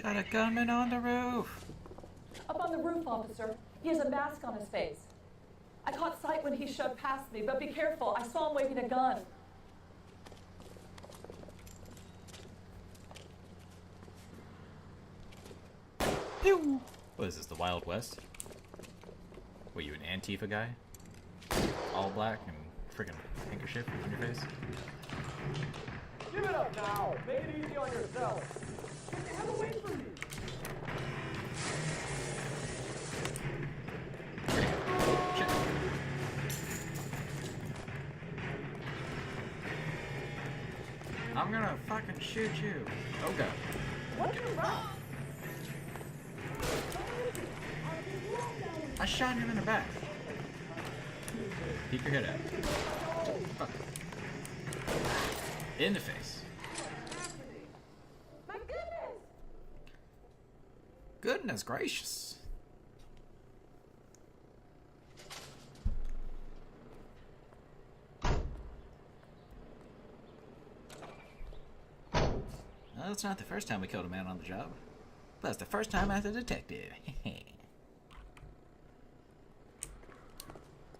Got a gunman on the roof. Up on the roof, officer. He has a mask on his face. I caught sight when he shoved past me, but be careful. I saw him waving a gun. Pew! What is this, the Wild West? What, you an Antifa guy? All black and freaking handkerchief on your face? Give it up now! Make it easy on yourself! Get the hell away from me! I'm gonna fucking shoot you. Oh god. What's wrong? I shot him in the back. Peek your head out. Fuck. In the face. My goodness! Goodness gracious. Well, it's not the first time we killed a man on the job. But it's the first time as a detective.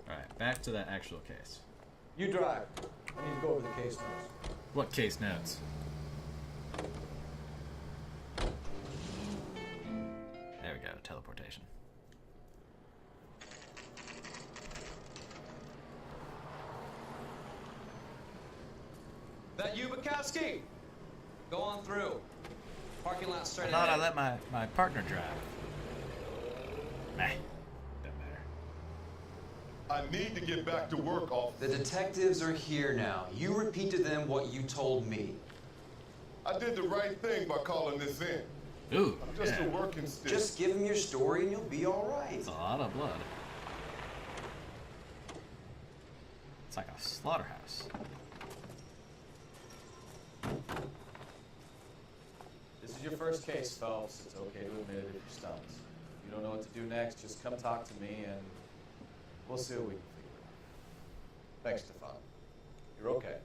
Alright, back to that actual case. You drive. I need to go over the case notes. What case notes? There we go, teleportation. That you, Bukowski? Go on through. Parking lot straight I thought I ahead. let my partner drive. Meh. Doesn't matter. I need to get back to work, officer. The detectives are here now. You repeat to them what you told me. I did the right thing by calling this in. Ooh, I'm just yeah. a working stick. Just give them your story and you'll be all right. It's a lot of blood. It's like a slaughterhouse. This is your first case, Phelps. It's okay to admit it if you're stumped. If you don't know what to do next, just come talk to me and we'll see what we can figure out. Thanks, Stefan. You're okay.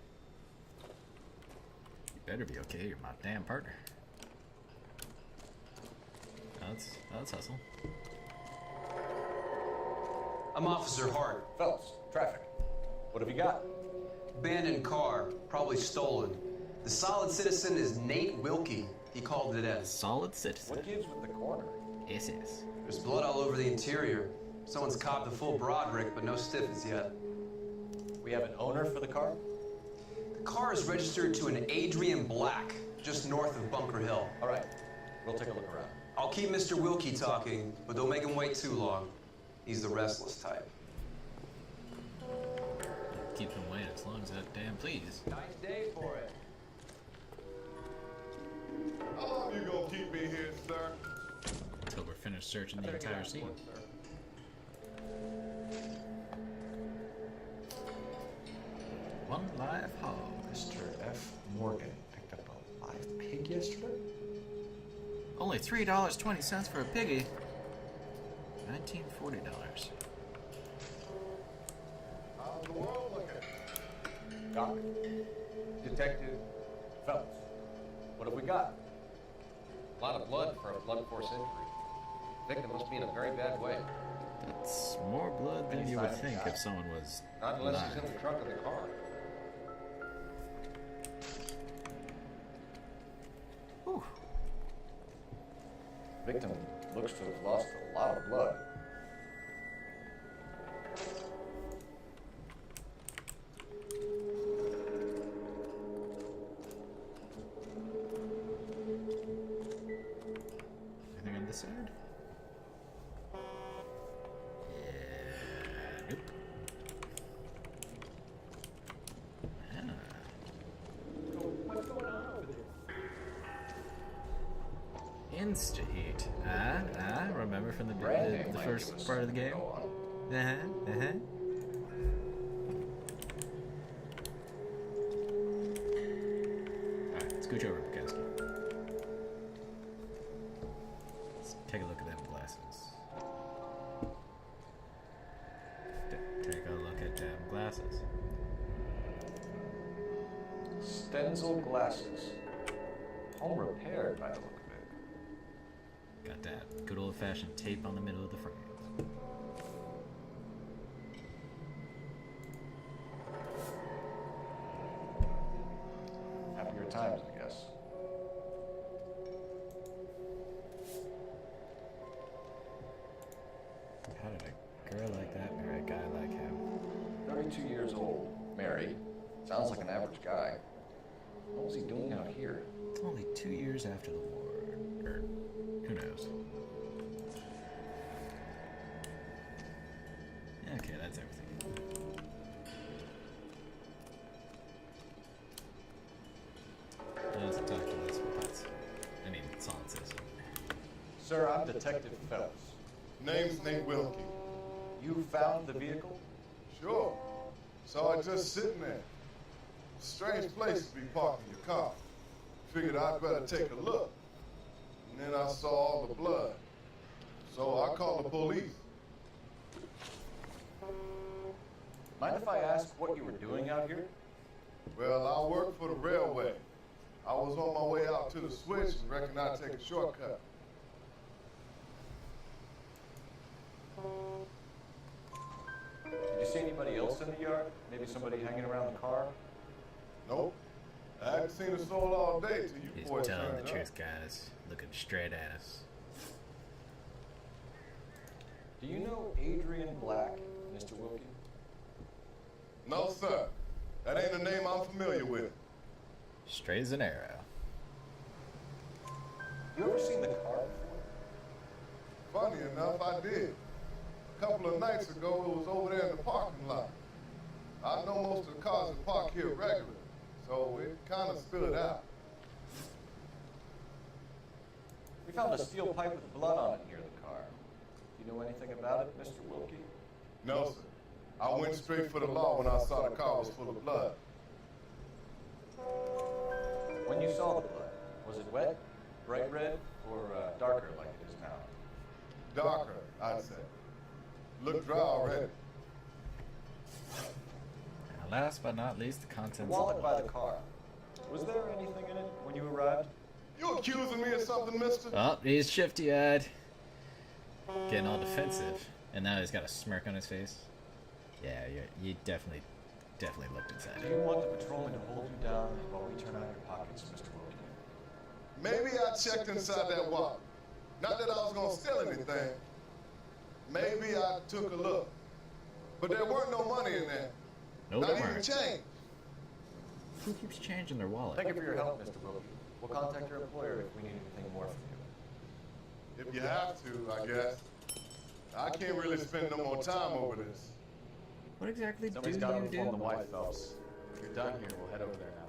You better be okay, you're my damn partner. Let's hustle. I'm Officer Hart. Phelps, traffic. What have you got? Abandoned car, probably stolen. The solid citizen is Nate Wilkie. He called it in. Solid citizen. What gives with the corner? Yes. There's blood all over the interior. Someone's copped the full Broderick, but no stiffness yet. We have an owner for the car? The car is registered to an Adrian Black, just north of Bunker Hill. All right, we'll take a look around. I'll keep Mr. Wilkie talking, but don't make him wait too long. He's the restless type. Keep him waiting as long as that damn please. Nice day for it. How long you gonna keep me here, sir? Until we're finished searching the entire scene. One live hog. Mr. F. Morgan picked up a live pig yesterday? Only $3.20 for a piggy. $1940. How's the world looking? Doc, Detective Phelps, what have we got? A lot of blood for a blunt force injury. Victim must be in a very bad way. That's more blood than you would think if someone was Not unless he's alive. in the trunk of the car. Whew. Victim looks to have lost a lot of blood. Anything on this side? Yeah. Nope. What's going on over there? Insta-heat. Remember from the Branding the might first give us part of the game? something to go on. Scooch over, Bukowski. Let's take a look at them glasses. Take a look at them glasses. Stenzel glasses. Home repaired by the look of it. Got that good old-fashioned tape on the middle of the frame. Happier times, I guess. How did a girl like that marry a guy like him? 32 years old. Married. Sounds like an average guy. What was he doing out here? Only 2 years after the war. Or, who knows? Okay, that's everything. Let's talk to this with solid citizen. Sir, I'm Detective Phelps. Name's Nate Wilkie. You found the vehicle? Sure. Saw it just sitting there. Strange place to be parking your car. Figured I'd better take a look. And then I saw all the blood. So I called the police. Mind if I ask what you were doing out here? Well, I work for the railway. I was on my way out to the switch and reckoned I'd take a shortcut. Did you see anybody else in the yard? Maybe somebody hanging around the car? Nope. I hadn't seen a soul all day till you He's boys telling turned the up. truth, guys. Looking straight at us. Do you know Adrian Black, Mr. Wilkie? No, sir. That ain't a name I'm familiar with. Straight as an arrow. You ever seen the car before? Funny enough, I did. A couple of nights ago, it was over there in the parking lot. I know most of the cars that park here regularly, so it kind of spilled out. We found a steel pipe with blood on it near the car. Do you know anything about it, Mr. Wilkie? No, sir. I went straight for the law when I saw the car was full of blood. When you saw the blood, was it wet, bright red, or darker like it is now? Darker, I'd say. Looked dry already. And last but not least, the contents The of wallet by the car. Was there anything in it when you arrived? You accusing me of something, mister? Oh, he's shifty-eyed. Getting all defensive. And now he's got a smirk on his face. Yeah, you definitely looked inside. Do you want the patrolman to hold you down while we turn out your pockets, Mr. Wilkie? Maybe I checked inside that wallet. Not that I was gonna steal anything. Maybe I took a look. But there weren't no money in there. No, Not there even weren't. change. Who keeps changing their wallet? Thank you for your help, Mr. Wilkie. We'll contact your employer if we need anything more from you. If you have to, I guess. I can't really spend no more time over this. What exactly Somebody's do got to you inform do? the wife, Phelps. If you're done here, we'll head over there now.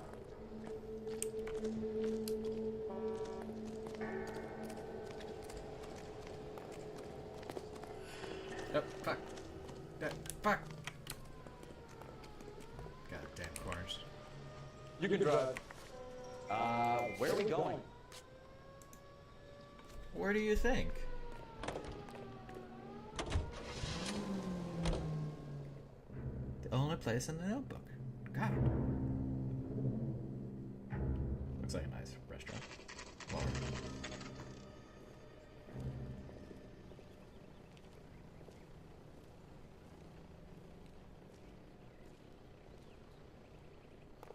Oh, fuck. Fuck. Goddamn corners. You can drive. Where are we going? Where do you think? The only place in the notebook. Got it. Looks like a nice restaurant. Bar.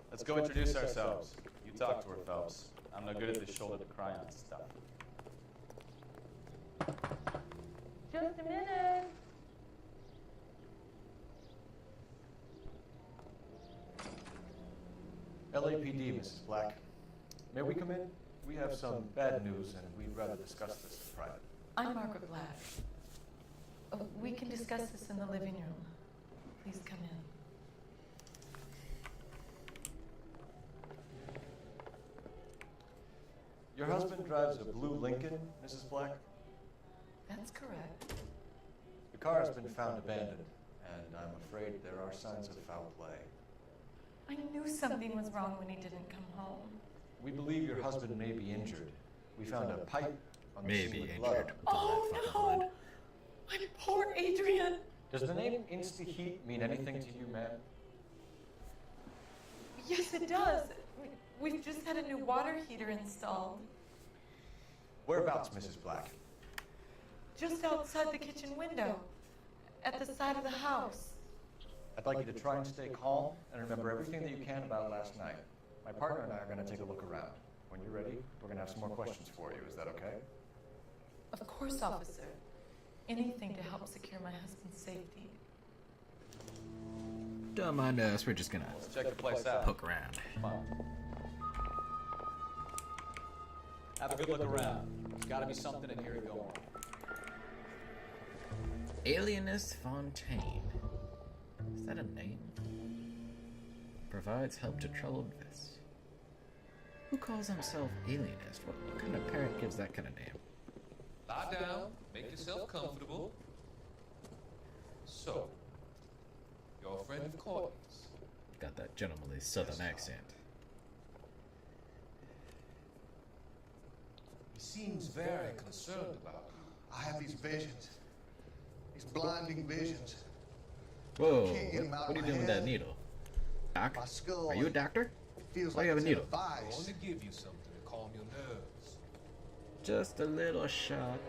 Let's go introduce ourselves. You talk to her, Phelps. I'm no good at this shoulder to cry on stuff. Just a minute. LAPD, Mrs. Black. May we come in? We have some bad news and we'd rather discuss this in private. I'm Margaret Black. We can discuss this in the living room. Please come in. Your husband drives a blue Lincoln, Mrs. Black? That's correct. The car has been found abandoned, and I'm afraid there are signs of foul play. I knew something was wrong when he didn't come home. We believe your husband may be injured. We found a pipe on the Maybe scene with injured. blood. Oh no! My poor Adrian! Does the name Insta-Heat mean anything to you, ma'am? Yes, it does. We've just had a new water heater installed. Whereabouts, Mrs. Black? Just outside the kitchen window. At the side of the house. I'd like you to try and stay calm and remember everything that you can about last night. My partner and I are going to take a look around. When you're ready, we're going to have some more questions for you. Is that okay? Of course, officer. Anything to help secure my husband's safety. Don't mind us, we're just gonna check the place out. Poke around. Come on. Have a good look around. There's gotta be something in here to go on. Alienist Fontaine. Is that a name? Provides help to troubled vets. Who calls himself alienist? What kind of parent gives that kind of name? Lie down, make yourself comfortable. So, you're a friend of Courtney's. Got that gentlemanly southern accent. He seems very concerned about you. I have these visions. These blinding visions. Whoa, Can't get 'em out what are you my doing with head. that needle? Doc? My skull. Are you a doctor? Feels Why like do you have a it's in needle? vice. I want to give you something to calm your nerves. Just a little shot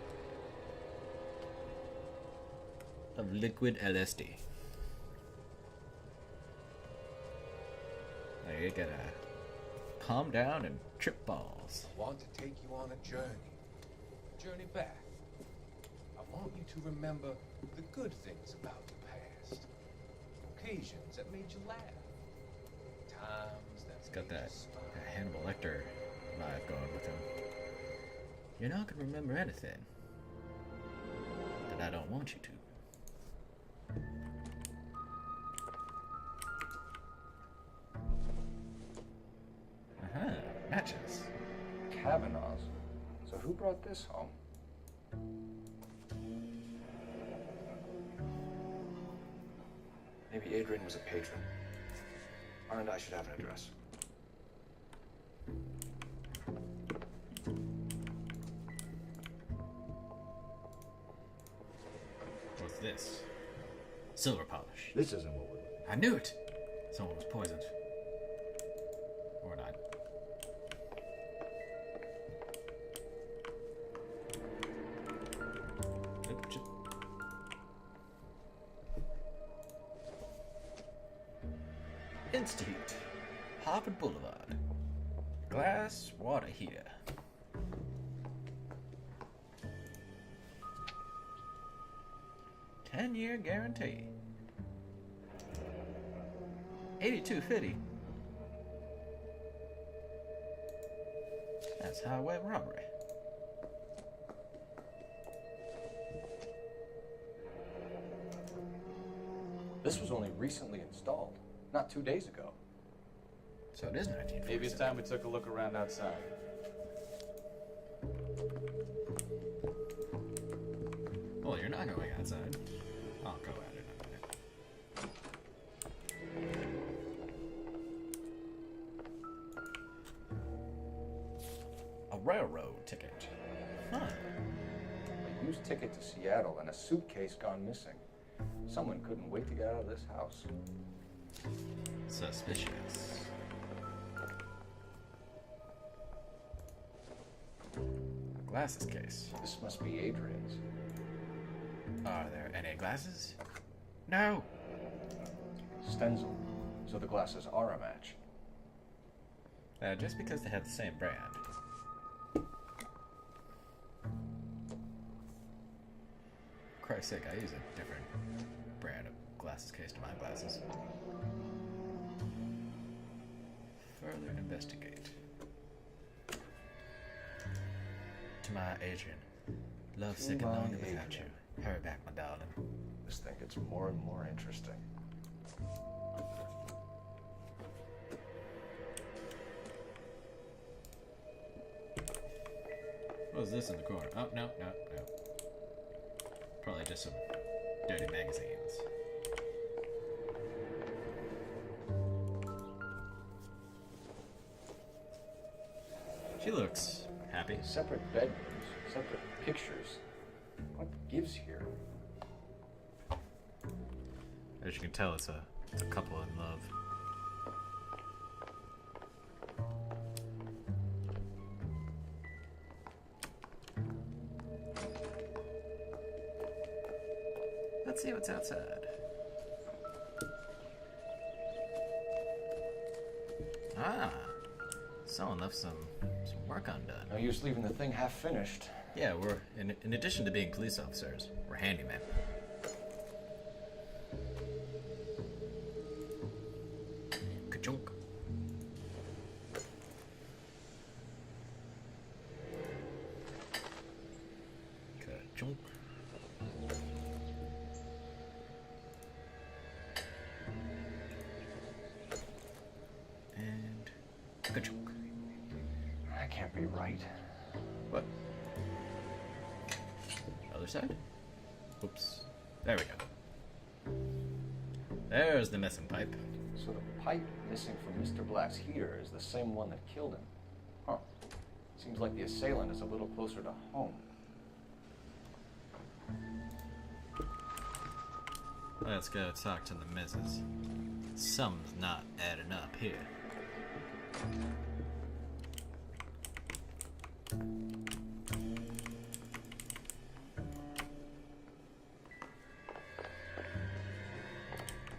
of liquid LSD. Now you gotta calm down and trip balls. I want to take you on a journey back. I want you to remember the good things about the past. Occasions that made you laugh. Times that It's got made that you smile. Hannibal Lecter vibe going with him. You're not gonna remember anything that I don't want you to. Matches. Kavanaugh's. So who brought this home? Maybe Adrian was a patron. And I should have an address. What's this? Silver polish. This isn't what we're looking I knew it! Someone was poisoned. Or not. Insta-Heat. Harvard Boulevard. Glass water heater. Ten-year guarantee. $82.50. That's highway robbery. This was only recently installed, not 2 days ago. So it is 1947. Maybe it's time we took a look around outside. Well, you're not going outside. I'll go at it in a minute. A railroad ticket. Huh. A used ticket to Seattle and a suitcase gone missing. Someone couldn't wait to get out of this house. Suspicious. A glasses case. This must be Adrian's. Are there any glasses? No. Stenzel. So the glasses are a match. Just because they have the same brand. For Christ's sake, I use a different brand of glasses case to my glasses. Further investigate. To my Adrian. Love sick and lonely without you. Hurry back, my darling. This thing gets more and more interesting. What was this in the corner? Oh, no. Probably just some dirty magazines. She looks happy. Separate bedrooms, separate pictures. What gives here? As you can tell, it's a couple in love. Let's see what's outside. Ah, someone left some work undone. No use leaving the thing half finished. Yeah, we're in addition to being police officers, we're handymen. Ka-chunk. Ka-chunk. And ka-chunk. That can't be right. What? Other side? Oops. There we go. There's the missing pipe. So the pipe missing from Mr. Black's heater is the same one that killed him. Huh. Seems like the assailant is a little closer to home. Let's go talk to the missus. Something's not adding up here.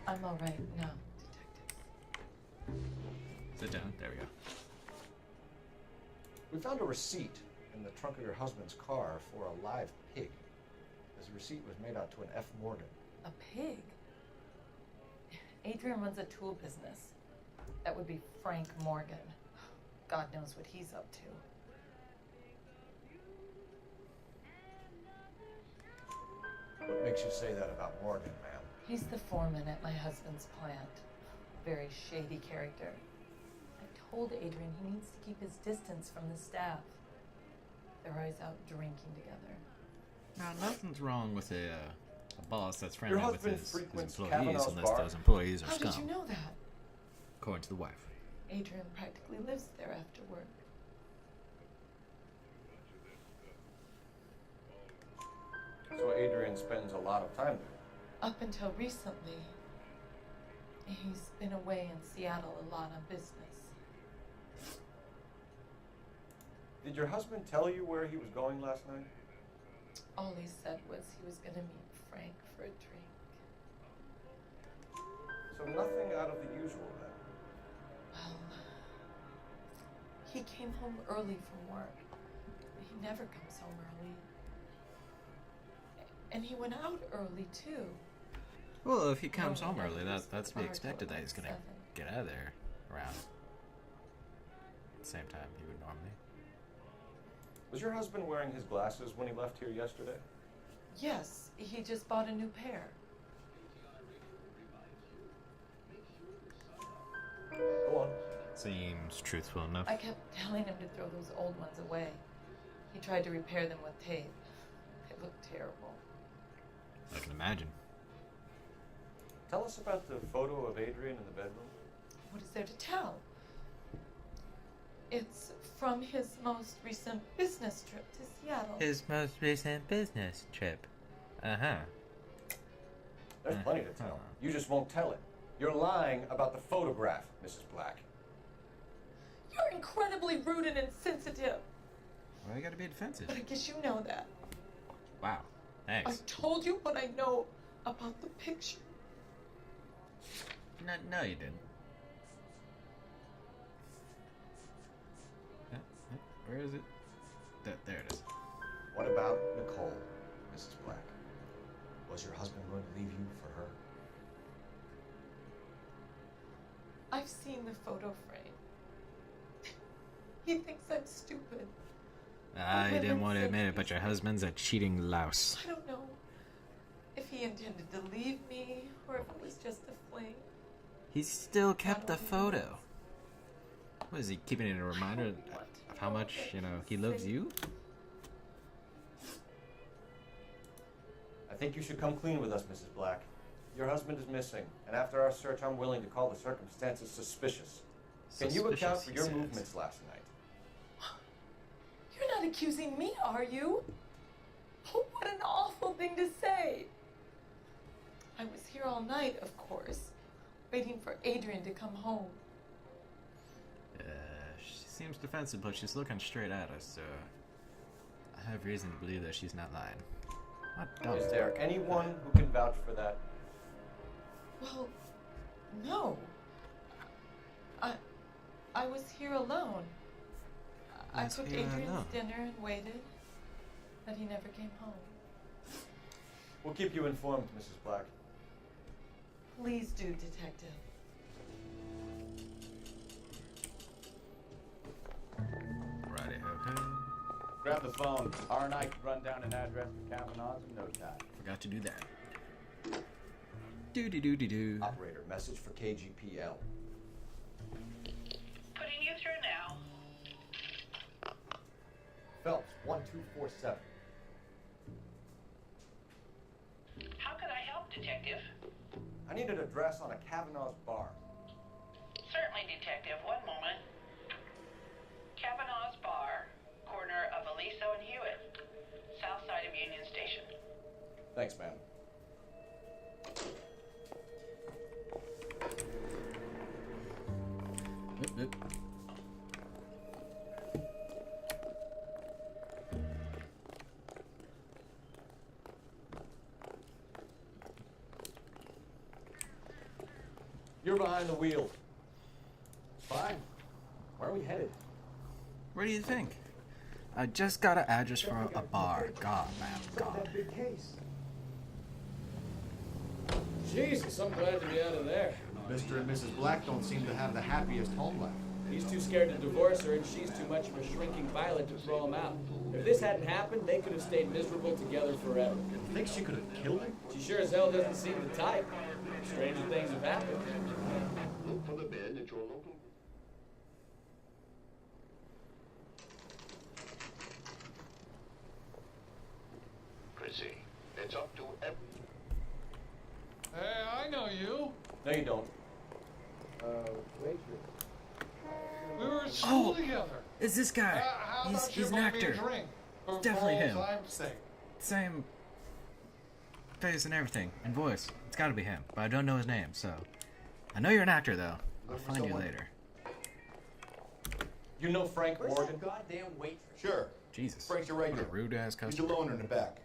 I'm all right now, detectives. Sit down. There we go. We found a receipt in the trunk of your husband's car for a live pig. This receipt was made out to an F. Morgan. A pig? Adrian runs a tool business. That would be Frank Morgan. God knows what he's up to. What makes you say that about Morgan, ma'am? He's the foreman at my husband's plant. Very shady character. I told Adrian he needs to keep his distance from the staff. They're always out drinking together. Now, nothing's wrong with a boss that's Your friendly with husband his frequents employees, Kavanaugh's unless bar? those employees are How scum. did you know that? According to the wife. Adrian practically lives there after work. So Adrian spends a lot of time there. Up until recently, he's been away in Seattle a lot on business. Did your husband tell you where he was going last night? All he said was he was going to meet Frank for a drink. So nothing out of the usual then. Well, he came home early from work. He never comes home early. And he went out early, too. Well, if he comes home never early, leaves that's to the be bar expected till that he's going to 7. get out of there around the same time he would normally. Was your husband wearing his glasses when he left here yesterday? Yes, he just bought a new pair. Go on. Seems truthful enough. I kept telling him to throw those old ones away. He tried to repair them with tape. They looked terrible. I can imagine. Tell us about the photo of Adrian in the bedroom. What is there to tell? It's from his most recent business trip to Seattle. His most recent business trip. Uh-huh. There's plenty to tell. You just won't tell it. You're lying about the photograph, Mrs. Black. You're incredibly rude and insensitive. Why you gotta be defensive? But I guess you know that. Wow. Thanks. I've told you what I know about the picture. No, you didn't. Where is it? There it is. What about Nicole, Mrs. Black? Was your husband going to leave you for her? I've seen the photo frame. He thinks I'm stupid. I didn't want to admit it, but your husband's a cheating louse. I don't know if he intended to leave me or if it was just a fling. He still kept the photo. What is he keeping it a reminder of how much, he loves you? I think you should come clean with us, Mrs. Black. Your husband is missing, and after our search, I'm willing to call the circumstances suspicious. Can you account for your movements last night? accusing me, are you? Oh, what an awful thing to say. I was here all night, of course, waiting for Adrian to come home. She seems defensive, but she's looking straight at us, so I have reason to believe that she's not lying. What Is there anyone who can vouch for that? Well, no. I was here alone. I Was cooked here Adrian's alone? dinner and waited, but he never came home. We'll keep you informed, Mrs. Black. Please do, Detective. Righty ho. Grab the phone. R and I can run down an address for Kavanaugh's in no time. Forgot to do that. Do. Operator, message for KGPL. Putting you through now. Phelps, 1247. How could I help, Detective? I need an address on a Kavanaugh's bar. Certainly, Detective. One moment. Kavanaugh's Bar, corner of Aliso and Hewitt, south side of Union Station. Thanks, ma'am. Oop. You're behind the wheel. Fine. Where are we headed? Where do you think? I just got an address for a bar. God, man, God. Jesus, I'm glad to be out of there. Mr. and Mrs. Black don't seem to have the happiest home life. He's too scared to divorce her, and she's too much of a shrinking violet to throw him out. If this hadn't happened, they could have stayed miserable together forever. You think she could have killed him? She sure as hell doesn't seem the type. Stranger things have happened. Look for the bed at your local... Chrissy, it's up to every... Hey, I know you. No, you don't. Wait. We were in school together. It's this guy. How about He's you an buy me a actor. drink for Definitely old him. time's sake? Same face and everything, and voice. It's gotta be him, but I don't know his name, so... I know you're an actor, though. I'll find you later. You know Frank Morgan? Goddamn waitress. Sure. Jesus. Frank's your right What a here. rude-ass He's customer. the loner in the back.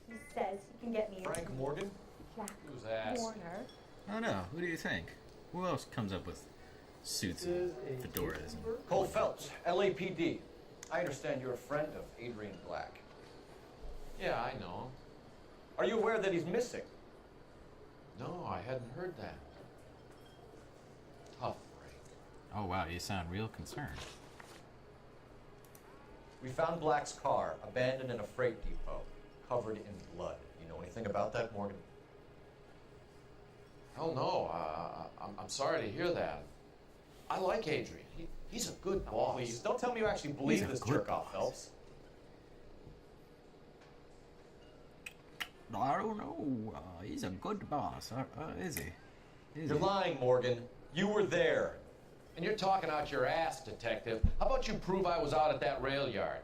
He says he can get me Frank Morgan? Jack Who's ass? Warner. I don't know. Who do you think? Who else comes up with suits and fedoras? And... Cole Phelps, LAPD. I understand you're a friend of Adrian Black. Yeah, I know. Are you aware that he's missing? No, I hadn't heard that. Tough, Frank. Oh, wow. You sound real concerned. We found Black's car abandoned in a freight depot, covered in blood. You know anything about that, Morgan? Hell no. I'm sorry to hear that. I like Adrian. He's a good boss. Please, don't tell me you actually believe this jerk-off, Phelps. I don't know. He's a good boss. Is he? You're lying, Morgan. You were there. And you're talking out your ass, Detective. How about you prove I was out at that rail yard?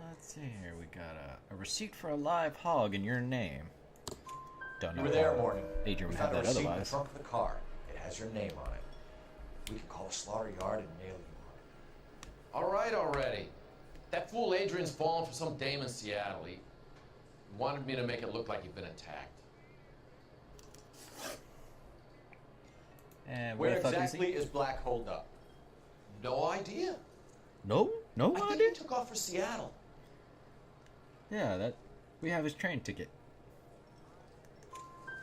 Let's see here. We got a receipt for a live hog in your name. Don't know. You were there, Morgan. Adrian We would have found a that receipt in the otherwise. trunk of the car. It has your name on it. We can call a slaughter yard and nail you on it. All right already. That fool Adrian's fallen for some dame in Seattle. He wanted me to make it look like he'd been attacked. And Where exactly is Black holed up? No idea. No I think idea. he took off for Seattle. Yeah, that we have his train ticket.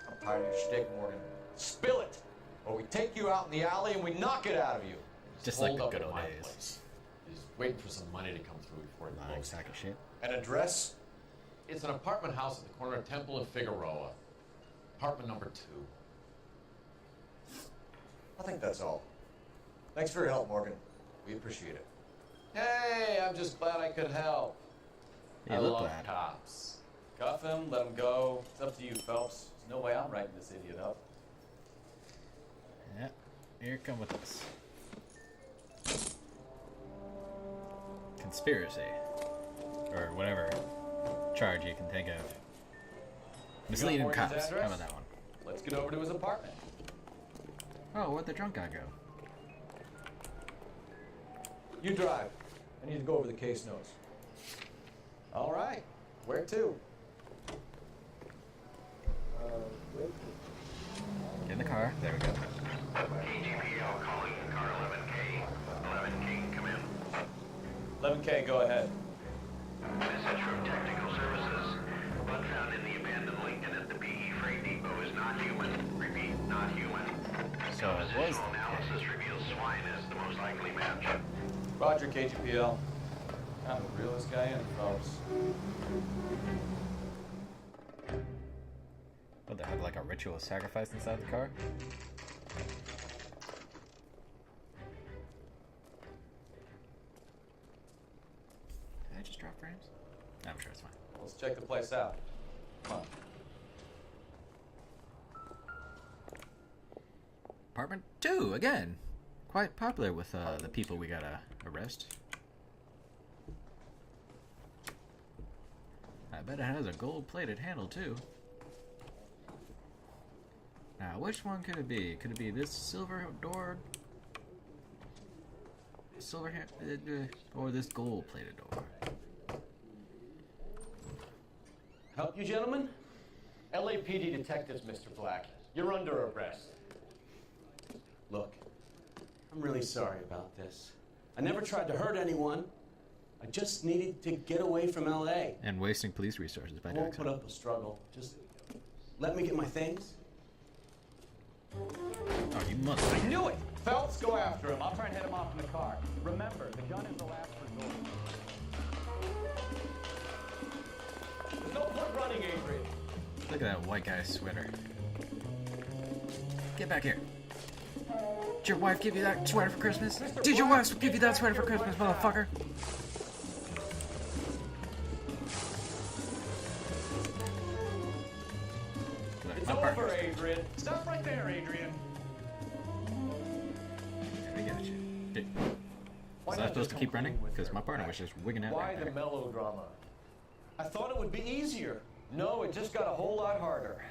I'm tired of your shtick, Morgan. Spill it, or we take you out in the alley and we knock it out of you. Just like Hold the up good at old my days. place. He's waiting for some money to come through before he Lying blows. sack of shit. An address? It's an apartment house at the corner of Temple and Figueroa. Apartment number 2. I think that's all. Thanks for your help, Morgan. We appreciate it. Hey, I'm just glad I could help. You I look love glad. cops. Cuff him, let him go. It's up to you, Phelps. There's no way I'm writing this idiot up. here come with us. Conspiracy. Or whatever charge you can think of. Misleading cops. How about that one? Let's get over to his apartment. Oh, where'd the drunk guy go? You drive. I need to go over the case notes. All right. Where to? Get in the car. There we go. KGPL calling car 11K. 11K, come in. 11K, go ahead. Message from Technical Services. Blood found in the abandoned Lincoln at the PE Freight Depot is not human. Repeat, not human. So it was Compositional analysis reveals swine as the most likely match. Roger, KGPL. I'm the realest guy in, folks. What, they have like a ritual sacrifice inside the car? Did I just drop frames? No, I'm sure it's fine. Let's check the place out. Come on. Apartment 2, again. Quite popular with the people we gotta arrest. I bet it has a gold-plated handle, too. Now, which one could it be? Could it be this silver door? Silver hand... or this gold-plated door? Help you, gentlemen? LAPD detectives, Mr. Black. You're under arrest. Look, I'm really sorry about this. I never tried to hurt anyone. I just needed to get away from LA. And wasting police resources by I doing won't so. put up a struggle. Just let me get my things. Oh, you mother... I knew it! Phelps, go after him. I'll try and head him off in the car. Remember, the gun is the last resort. There's no point running, Adrian. Look at that white guy's sweater. Get back here. Did your wife give you that sweater for Christmas? Did your wife give you that sweater for Christmas, motherfucker? It's over, Adrian. Stop right there, Adrian. Yeah, we got you. Dude. Was I supposed to keep running? Because my partner was just wigging out Why right the there. melodrama? I thought it would be easier. No, it just got a whole lot harder.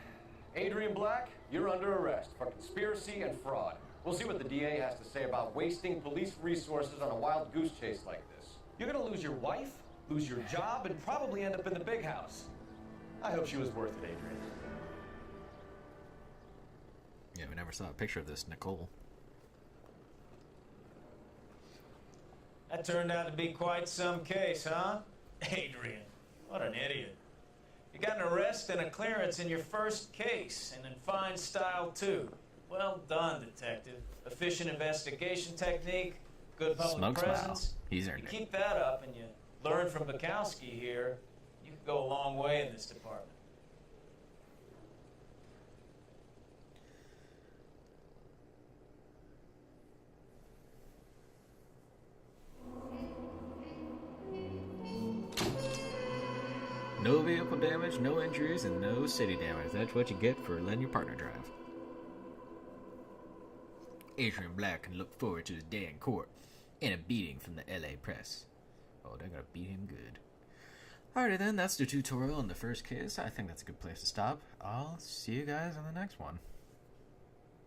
Adrian Black, you're under arrest for conspiracy and fraud. We'll see what the DA has to say about wasting police resources on a wild goose chase like this. You're gonna lose your wife, lose your job, and probably end up in the big house. I hope she was worth it, Adrian. Yeah, we never saw a picture of this Nicole. That turned out to be quite some case, huh? Adrian, what an idiot. You got an arrest and a clearance in your first case, and in fine style, too. Well done, detective. Efficient investigation technique, good public Smoke smile. presence. He's You earned it. keep that up and you learn from Bukowski here, you could go a long way in this department. No vehicle damage, no injuries, and no city damage. That's what you get for letting your partner drive. Adrian Black can look forward to his day in court and a beating from the LA press. Oh, they're gonna beat him good. Alrighty then, that's the tutorial on the first case. I think that's a good place to stop. I'll see you guys on the next one.